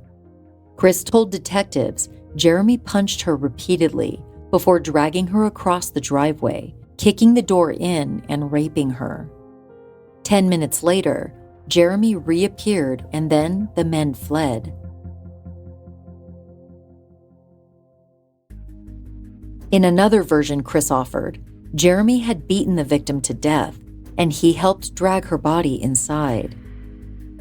Chris told detectives Jeremy punched her repeatedly before dragging her across the driveway, kicking the door in and raping her. 10 minutes later, Jeremy reappeared and then the men fled. In another version Chris offered, Jeremy had beaten the victim to death, and he helped drag her body inside.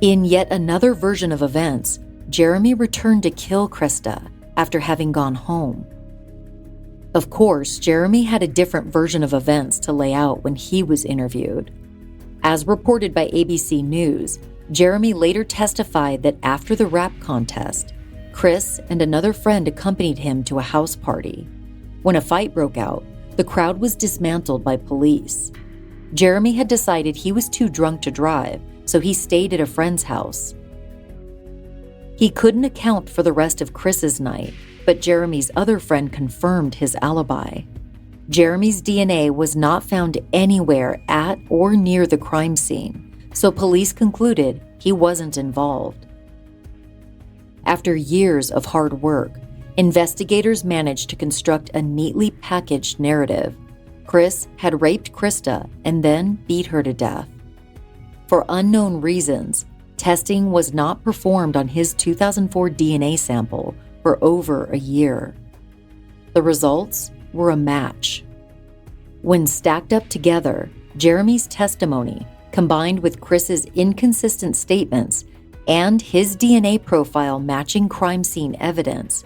In yet another version of events, Jeremy returned to kill Christa after having gone home. Of course, Jeremy had a different version of events to lay out when he was interviewed. As reported by ABC News, Jeremy later testified that after the rap contest, Chris and another friend accompanied him to a house party. When a fight broke out, the crowd was dismantled by police. Jeremy had decided he was too drunk to drive, so he stayed at a friend's house. He couldn't account for the rest of Chris's night, but Jeremy's other friend confirmed his alibi. Jeremy's DNA was not found anywhere at or near the crime scene, so police concluded he wasn't involved. After years of hard work, investigators managed to construct a neatly packaged narrative. Chris had raped Christa and then beat her to death. For unknown reasons, testing was not performed on his 2004 DNA sample for over a year. The results were a match. When stacked up together, Jeremy's testimony, combined with Chris's inconsistent statements and his DNA profile matching crime scene evidence,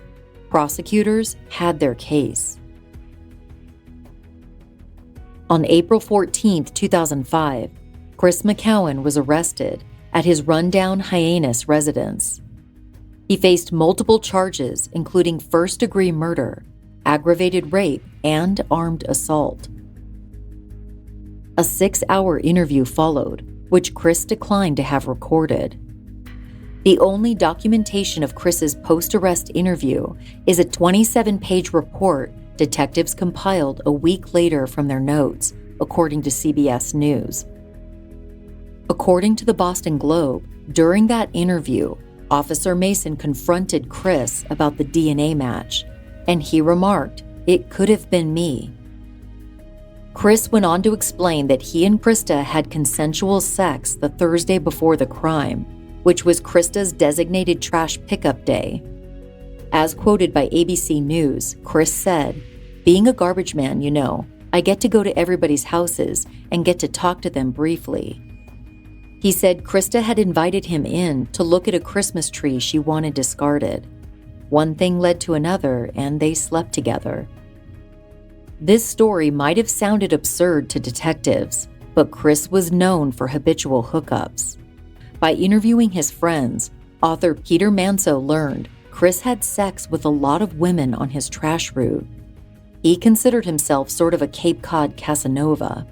prosecutors had their case. On April 14, 2005, Chris McCowan was arrested at his rundown Hyannis residence. He faced multiple charges, including first-degree murder, aggravated rape, and armed assault. A 6-hour interview followed, which Chris declined to have recorded. The only documentation of Chris's post-arrest interview is a 27-page report detectives compiled a week later from their notes, according to CBS News. According to the Boston Globe, during that interview, Officer Mason confronted Chris about the DNA match, and he remarked, "It could have been me." Chris went on to explain that he and Christa had consensual sex the Thursday before the crime, which was Christa's designated trash pickup day. As quoted by ABC News, Chris said, "Being a garbage man, I get to go to everybody's houses and get to talk to them briefly." He said Christa had invited him in to look at a Christmas tree she wanted discarded. One thing led to another, and they slept together. This story might have sounded absurd to detectives, but Chris was known for habitual hookups. By interviewing his friends, author Peter Manso learned Chris had sex with a lot of women on his trash route. He considered himself sort of a Cape Cod Casanova.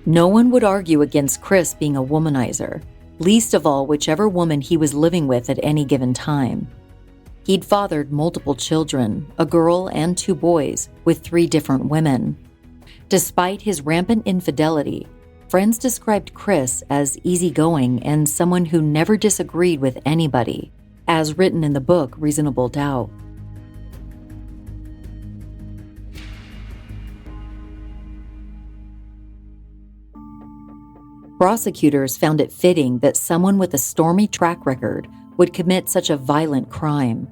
No one would argue against Chris being a womanizer, least of all whichever woman he was living with at any given time. He'd fathered multiple children, a girl and 2 boys, with 3 different women. Despite his rampant infidelity, friends described Chris as easygoing and someone who never disagreed with anybody, as written in the book Reasonable Doubt. Prosecutors found it fitting that someone with a stormy track record would commit such a violent crime.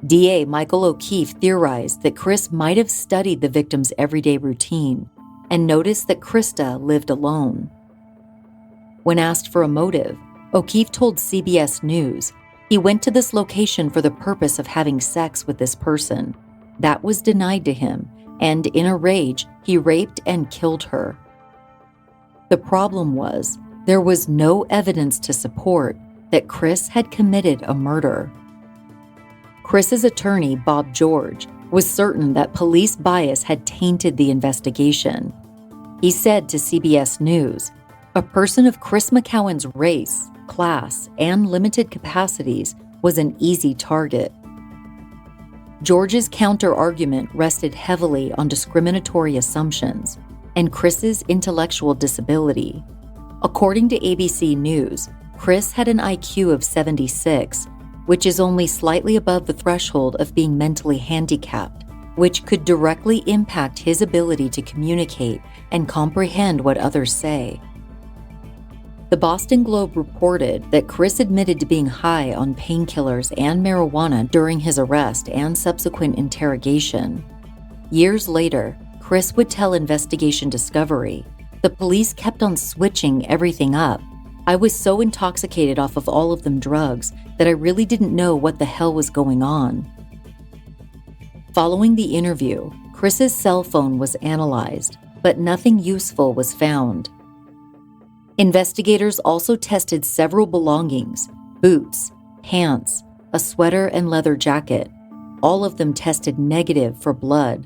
DA Michael O'Keefe theorized that Chris might have studied the victim's everyday routine and noticed that Christa lived alone. When asked for a motive, O'Keefe told CBS News he went to this location for the purpose of having sex with this person. That was denied to him, and in a rage, he raped and killed her. The problem was, there was no evidence to support that Chris had committed a murder. Chris's attorney, Bob George, was certain that police bias had tainted the investigation. He said to CBS News, "A person of Chris McCowan's race, class, and limited capacities was an easy target." George's counter-argument rested heavily on discriminatory assumptions and Chris's intellectual disability. According to ABC News, Chris had an IQ of 76, which is only slightly above the threshold of being mentally handicapped, which could directly impact his ability to communicate and comprehend what others say. The Boston Globe reported that Chris admitted to being high on painkillers and marijuana during his arrest and subsequent interrogation. Years later, Chris would tell Investigation Discovery, "The police kept on switching everything up. I was so intoxicated off of all of them drugs that I really didn't know what the hell was going on." Following the interview, Chris's cell phone was analyzed, but nothing useful was found. Investigators also tested several belongings: boots, pants, a sweater and leather jacket. All of them tested negative for blood.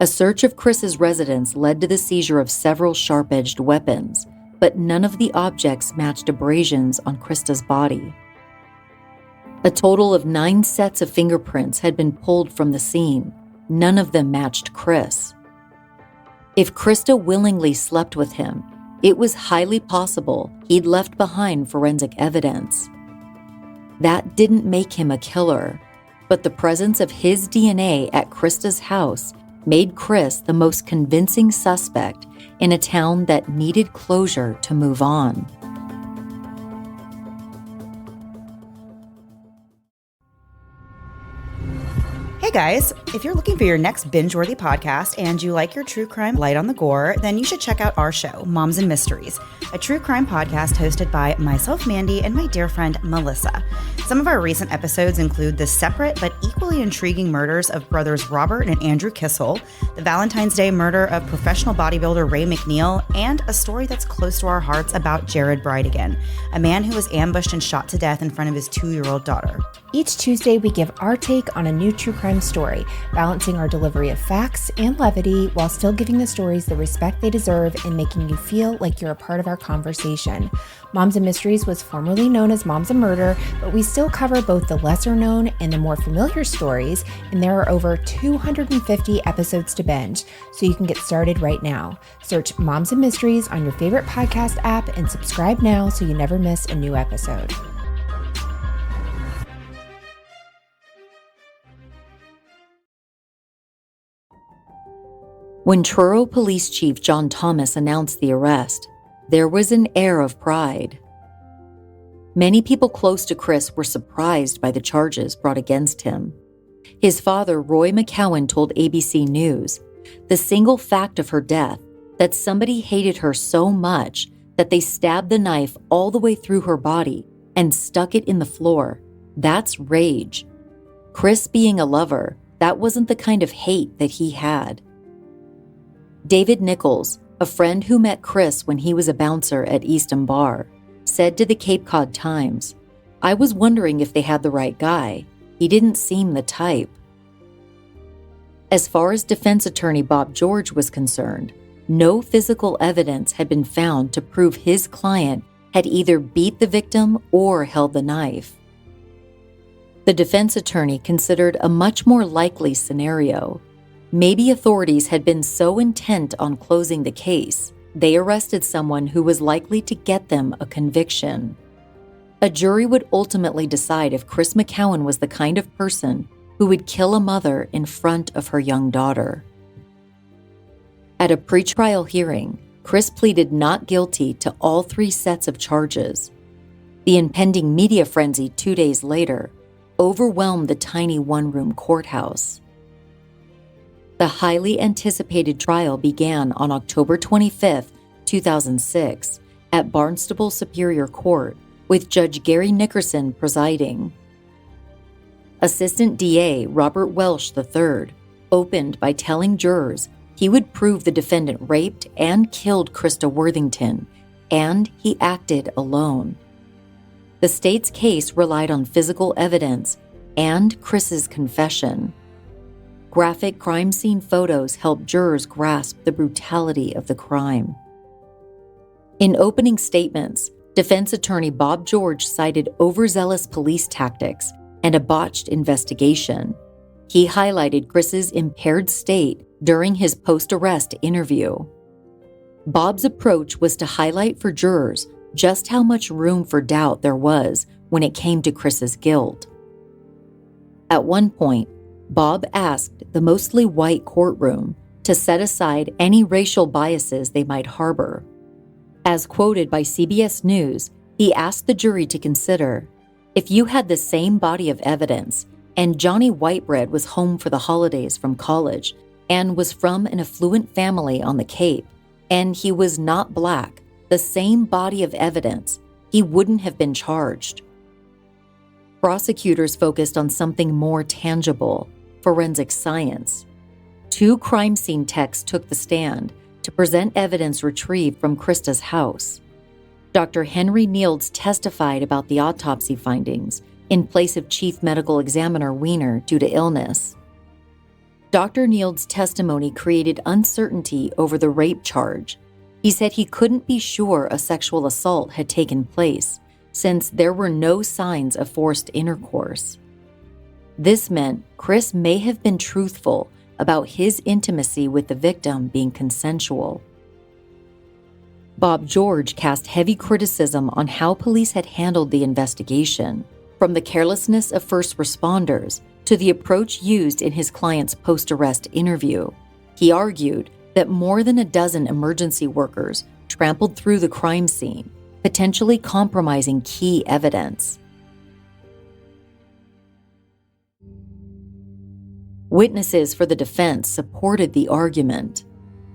A search of Chris's residence led to the seizure of several sharp-edged weapons, but none of the objects matched abrasions on Christa's body. A total of 9 sets of fingerprints had been pulled from the scene. None of them matched Chris. If Christa willingly slept with him, it was highly possible he'd left behind forensic evidence. That didn't make him a killer, but the presence of his DNA at Christa's house made Chris the most convincing suspect in a town that needed closure to move on. Hey guys, if you're looking for your next binge-worthy podcast and you like your true crime light on the gore, then you should check out our show, Moms and Mysteries, a true crime podcast hosted by myself, Mandy, and my dear friend, Melissa. Some of our recent episodes include the separate but equally intriguing murders of brothers Robert and Andrew Kissel, the Valentine's Day murder of professional bodybuilder Ray McNeil, and a story that's close to our hearts about Jared Bridegan, a man who was ambushed and shot to death in front of his 2-year-old daughter. Each Tuesday, we give our take on a new true crime story, balancing our delivery of facts and levity while still giving the stories the respect they deserve and making you feel like you're a part of our conversation. Moms and Mysteries was formerly known as Moms and Murder, but we still cover both the lesser known and the more familiar stories, and there are over 250 episodes to binge, so you can get started right now. Search Moms and Mysteries on your favorite podcast app and subscribe now so you never miss a new episode. When Truro Police Chief John Thomas announced the arrest, there was an air of pride. Many people close to Chris were surprised by the charges brought against him. His father, Roy McCowan, told ABC News, "The single fact of her death, that somebody hated her so much that they stabbed the knife all the way through her body and stuck it in the floor, that's rage. Chris being a lover, that wasn't the kind of hate that he had." David Nichols, a friend who met Chris when he was a bouncer at Eastham Bar, said to the Cape Cod Times, "I was wondering if they had the right guy. He didn't seem the type." As far as defense attorney Bob George was concerned, no physical evidence had been found to prove his client had either beat the victim or held the knife. The defense attorney considered a much more likely scenario. Maybe authorities had been so intent on closing the case, they arrested someone who was likely to get them a conviction. A jury would ultimately decide if Chris McCowan was the kind of person who would kill a mother in front of her young daughter. At a pretrial hearing, Chris pleaded not guilty to all 3 sets of charges. The impending media frenzy 2 days later overwhelmed the tiny one-room courthouse. The highly anticipated trial began on October 25, 2006, at Barnstable Superior Court, with Judge Gary Nickerson presiding. Assistant DA Robert Welsh III opened by telling jurors he would prove the defendant raped and killed Christa Worthington, and he acted alone. The state's case relied on physical evidence and Chris's confession. Graphic crime scene photos helped jurors grasp the brutality of the crime. In opening statements, defense attorney Bob George cited overzealous police tactics and a botched investigation. He highlighted Chris's impaired state during his post-arrest interview. Bob's approach was to highlight for jurors just how much room for doubt there was when it came to Chris's guilt. At one point, Bob asked the mostly white courtroom to set aside any racial biases they might harbor. As quoted by CBS News, he asked the jury to consider, if you had the same body of evidence and Johnny Whitebread was home for the holidays from college and was from an affluent family on the Cape, and he was not black, the same body of evidence, he wouldn't have been charged. Prosecutors focused on something more tangible, forensic science. 2 crime scene techs took the stand to present evidence retrieved from Christa's house. Dr. Henry Nields testified about the autopsy findings in place of Chief Medical Examiner Weiner due to illness. Dr. Nields' testimony created uncertainty over the rape charge. He said he couldn't be sure a sexual assault had taken place since there were no signs of forced intercourse. This meant Chris may have been truthful about his intimacy with the victim being consensual. Bob George cast heavy criticism on how police had handled the investigation, from the carelessness of first responders to the approach used in his client's post-arrest interview. He argued that more than a dozen emergency workers trampled through the crime scene, potentially compromising key evidence. Witnesses for the defense supported the argument.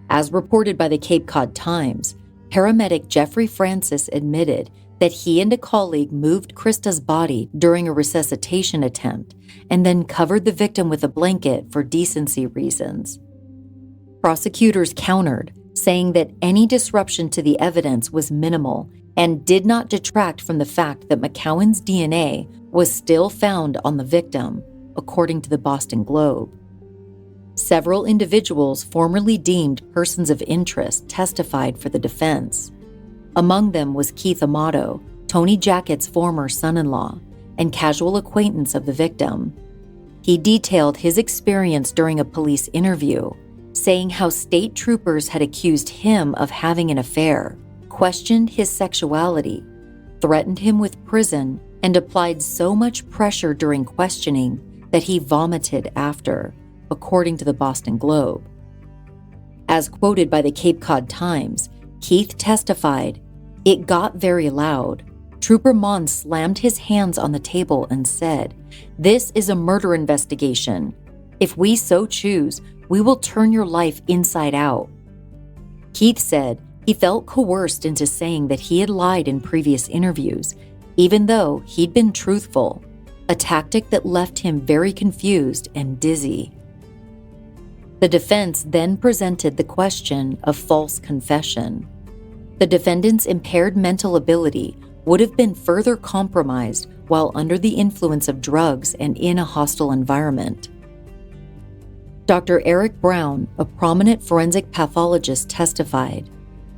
As reported by the Cape Cod Times, paramedic Jeffrey Francis admitted that he and a colleague moved Christa's body during a resuscitation attempt and then covered the victim with a blanket for decency reasons. Prosecutors countered, saying that any disruption to the evidence was minimal and did not detract from the fact that McCowan's DNA was still found on the victim, according to the Boston Globe. Several individuals formerly deemed persons of interest testified for the defense. Among them was Keith Amato, Tony Jackett's former son-in-law and casual acquaintance of the victim. He detailed his experience during a police interview, saying how state troopers had accused him of having an affair, questioned his sexuality, threatened him with prison, and applied so much pressure during questioning that he vomited after, according to the Boston Globe. As quoted by the Cape Cod Times, Keith testified, "It got very loud. Trooper Mon slammed his hands on the table and said, 'This is a murder investigation. If we so choose, we will turn your life inside out.'" Keith said he felt coerced into saying that he had lied in previous interviews, even though he'd been truthful, a tactic that left him very confused and dizzy. The defense then presented the question of false confession. The defendant's impaired mental ability would have been further compromised while under the influence of drugs and in a hostile environment. Dr. Eric Brown, a prominent forensic pathologist, testified,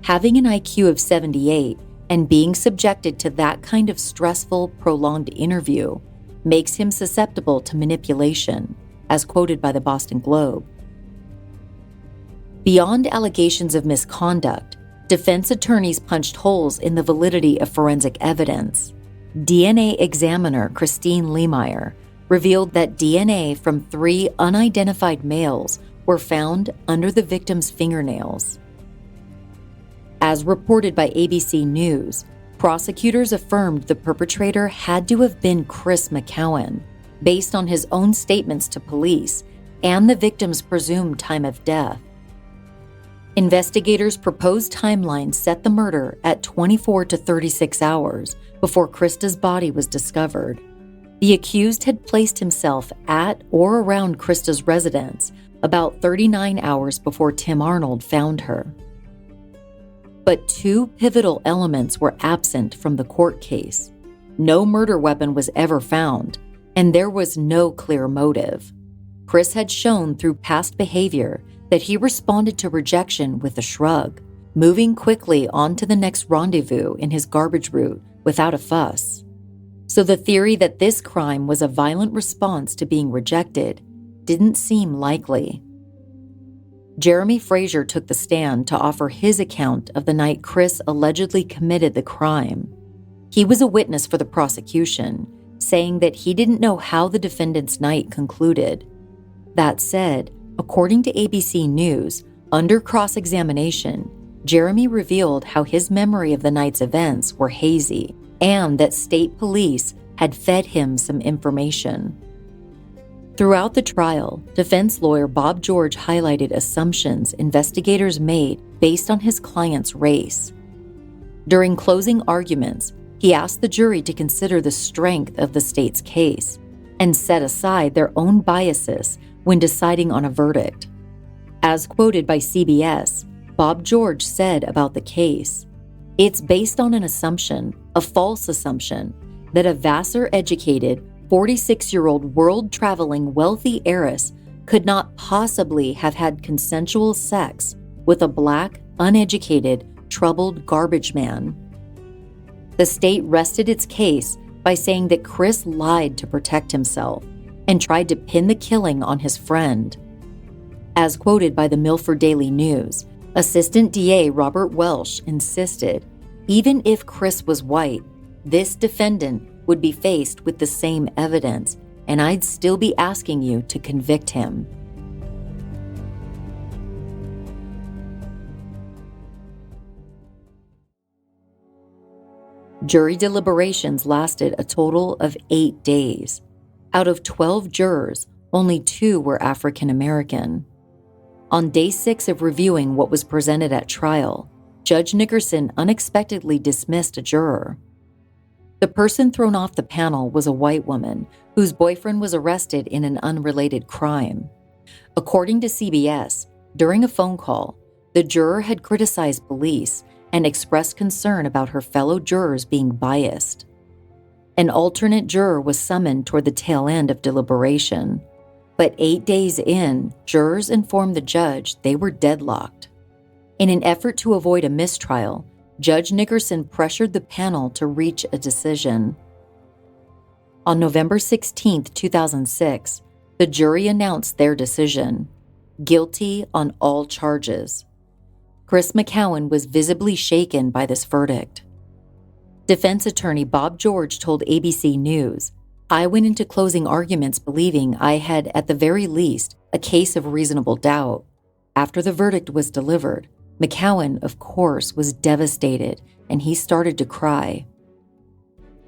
"Having an IQ of 78 and being subjected to that kind of stressful, prolonged interview makes him susceptible to manipulation," as quoted by the Boston Globe. Beyond allegations of misconduct, defense attorneys punched holes in the validity of forensic evidence. DNA examiner Christine Lehmeyer revealed that DNA from 3 unidentified males were found under the victim's fingernails. As reported by ABC News, prosecutors affirmed the perpetrator had to have been Chris McCowan, based on his own statements to police and the victim's presumed time of death. Investigators' proposed timeline set the murder at 24 to 36 hours before Christa's body was discovered. The accused had placed himself at or around Christa's residence about 39 hours before Tim Arnold found her. But 2 pivotal elements were absent from the court case. No murder weapon was ever found, and there was no clear motive. Chris had shown through past behavior that he responded to rejection with a shrug, moving quickly on to the next rendezvous in his garbage route without a fuss. So the theory that this crime was a violent response to being rejected didn't seem likely. Jeremy Fraser took the stand to offer his account of the night Chris allegedly committed the crime. He was a witness for the prosecution, saying that he didn't know how the defendant's night concluded. That said, according to ABC News, under cross-examination, Jeremy revealed how his memory of the night's events were hazy and that state police had fed him some information. Throughout the trial, defense lawyer Bob George highlighted assumptions investigators made based on his client's race. During closing arguments, he asked the jury to consider the strength of the state's case and set aside their own biases when deciding on a verdict. As quoted by CBS, Bob George said about the case, "It's based on an assumption, a false assumption, that a Vassar-educated, 46-year-old world-traveling wealthy heiress could not possibly have had consensual sex with a black, uneducated, troubled garbage man." The state rested its case by saying that Chris lied to protect himself and tried to pin the killing on his friend. As quoted by the Milford Daily News, Assistant DA Robert Welsh insisted, even if Chris was white, this defendant would be faced with the same evidence, and I'd still be asking you to convict him. Jury deliberations lasted a total of 8 days. Out of 12 jurors, only 2 were African American. On day 6 of reviewing what was presented at trial, Judge Nickerson unexpectedly dismissed a juror. The person thrown off the panel was a white woman whose boyfriend was arrested in an unrelated crime. According to CBS, during a phone call, the juror had criticized police and expressed concern about her fellow jurors being biased. An alternate juror was summoned toward the tail end of deliberation, but 8 days in, jurors informed the judge they were deadlocked. In an effort to avoid a mistrial, Judge Nickerson pressured the panel to reach a decision. On November 16, 2006, the jury announced their decision: guilty on all charges. Chris McCowan was visibly shaken by this verdict. Defense attorney Bob George told ABC News, "I went into closing arguments believing I had, at the very least, a case of reasonable doubt. After the verdict was delivered, McCowan, of course, was devastated, and he started to cry."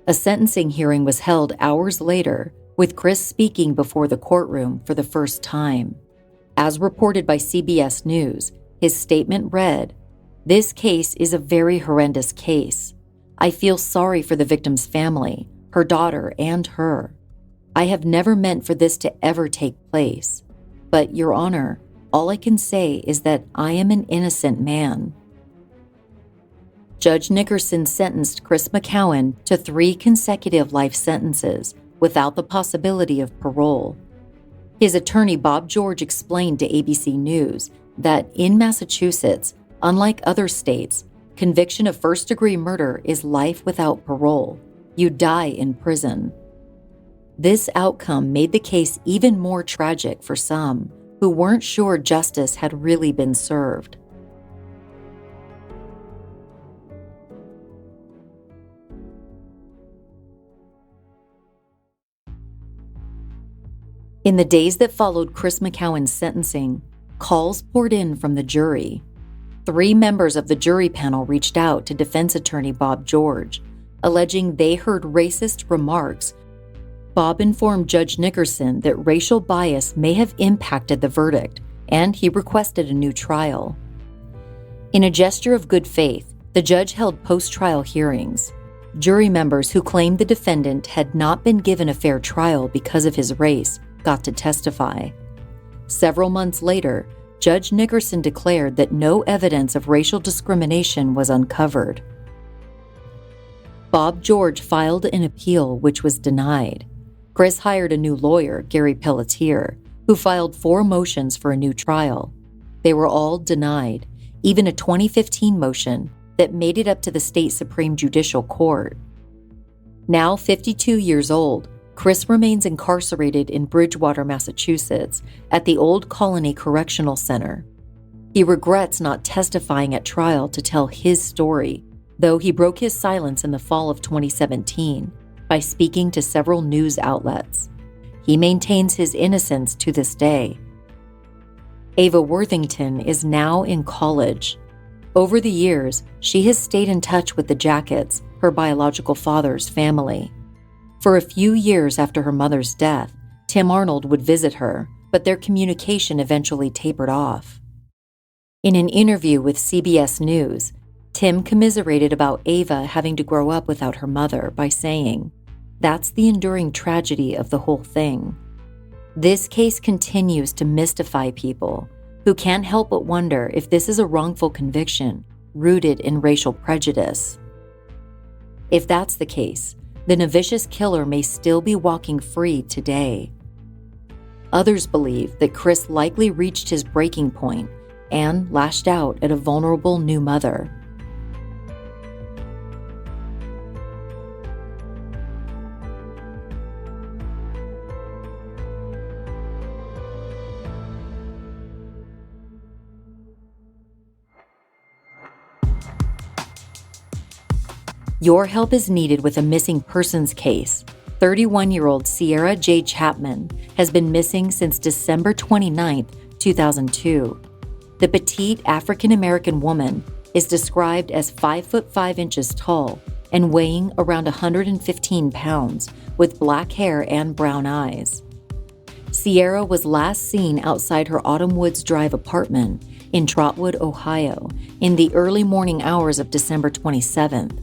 A sentencing hearing was held hours later, with Chris speaking before the courtroom for the first time. As reported by CBS News, his statement read, "This case is a very horrendous case. I feel sorry for the victim's family, her daughter, and her. I have never meant for this to ever take place. But, Your Honor, all I can say is that I am an innocent man." Judge Nickerson sentenced Chris McCowan to 3 consecutive life sentences without the possibility of parole. His attorney Bob George explained to ABC News that in Massachusetts, unlike other states, conviction of first-degree murder is life without parole. You die in prison. This outcome made the case even more tragic for some who weren't sure justice had really been served. In the days that followed Chris McCowan's sentencing, calls poured in from the jury. 3 members of the jury panel reached out to defense attorney Bob George, alleging they heard racist remarks. Bob informed Judge Nickerson that racial bias may have impacted the verdict, and he requested a new trial. In a gesture of good faith, the judge held post-trial hearings. Jury members who claimed the defendant had not been given a fair trial because of his race got to testify. Several months later, Judge Nickerson declared that no evidence of racial discrimination was uncovered. Bob George filed an appeal, which was denied. Chris hired a new lawyer, Gary Pelletier, who filed 4 motions for a new trial. They were all denied, even a 2015 motion that made it up to the state Supreme Judicial Court. Now 52 years old, Chris remains incarcerated in Bridgewater, Massachusetts, at the Old Colony Correctional Center. He regrets not testifying at trial to tell his story, though he broke his silence in the fall of 2017 by speaking to several news outlets. He maintains his innocence to this day. Ava Worthington is now in college. Over the years, she has stayed in touch with the Jackets, her biological father's family. For a few years after her mother's death, Tim Arnold would visit her, but their communication eventually tapered off. In an interview with CBS News, Tim commiserated about Ava having to grow up without her mother by saying, "That's the enduring tragedy of the whole thing." This case continues to mystify people who can't help but wonder if this is a wrongful conviction rooted in racial prejudice. If that's the case, then a vicious killer may still be walking free today. Others believe that Chris likely reached his breaking point and lashed out at a vulnerable new mother. Your help is needed with a missing persons case. 31-year-old Sierra J. Chapman has been missing since December 29, 2002. The petite African-American woman is described as 5 foot 5 inches tall and weighing around 115 pounds, with black hair and brown eyes. Sierra was last seen outside her Autumn Woods Drive apartment in Trotwood, Ohio, in the early morning hours of December 27th.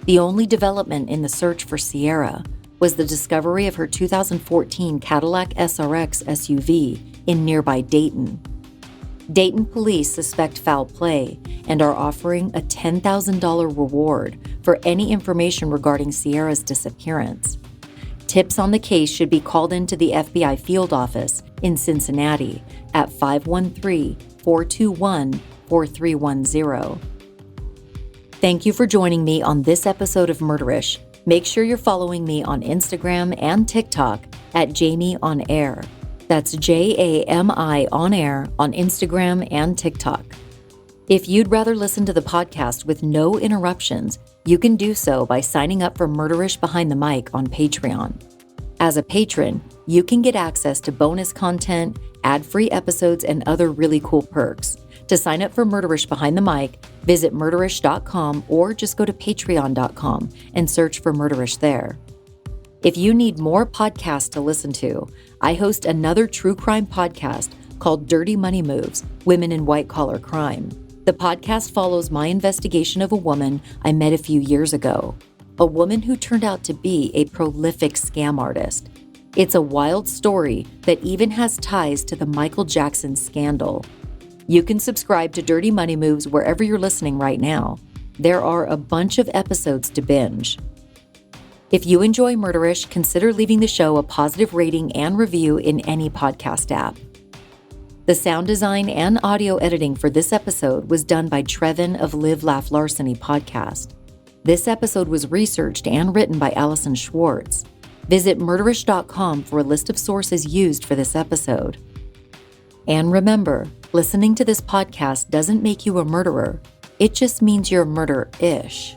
The only development in the search for Sierra was the discovery of her 2014 Cadillac SRX SUV in nearby Dayton. Dayton police suspect foul play and are offering a $10,000 reward for any information regarding Sierra's disappearance. Tips on the case should be called into the FBI field office in Cincinnati at 513-421-4310. Thank you for joining me on this episode of Murderish. Make sure you're following me on Instagram and TikTok at Jamie on Air. That's JAMI on Air on Instagram and TikTok. If you'd rather listen to the podcast with no interruptions, you can do so by signing up for Murderish Behind the Mic on Patreon. As a patron, you can get access to bonus content, ad-free episodes, and other really cool perks. To sign up for Murderish Behind the Mic, visit murderish.com or just go to patreon.com and search for Murderish there. If you need more podcasts to listen to, I host another true crime podcast called Dirty Money Moves: Women in White Collar Crime. The podcast follows my investigation of a woman I met a few years ago, a woman who turned out to be a prolific scam artist. It's a wild story that even has ties to the Michael Jackson scandal. You can subscribe to Dirty Money Moves wherever you're listening right now. There are a bunch of episodes to binge. If you enjoy Murderish, consider leaving the show a positive rating and review in any podcast app. The sound design and audio editing for this episode was done by Trevin of Live Laugh Larceny podcast. This episode was researched and written by Allison Schwartz. Visit murderish.com for a list of sources used for this episode. And remember, listening to this podcast doesn't make you a murderer. It just means you're murder-ish.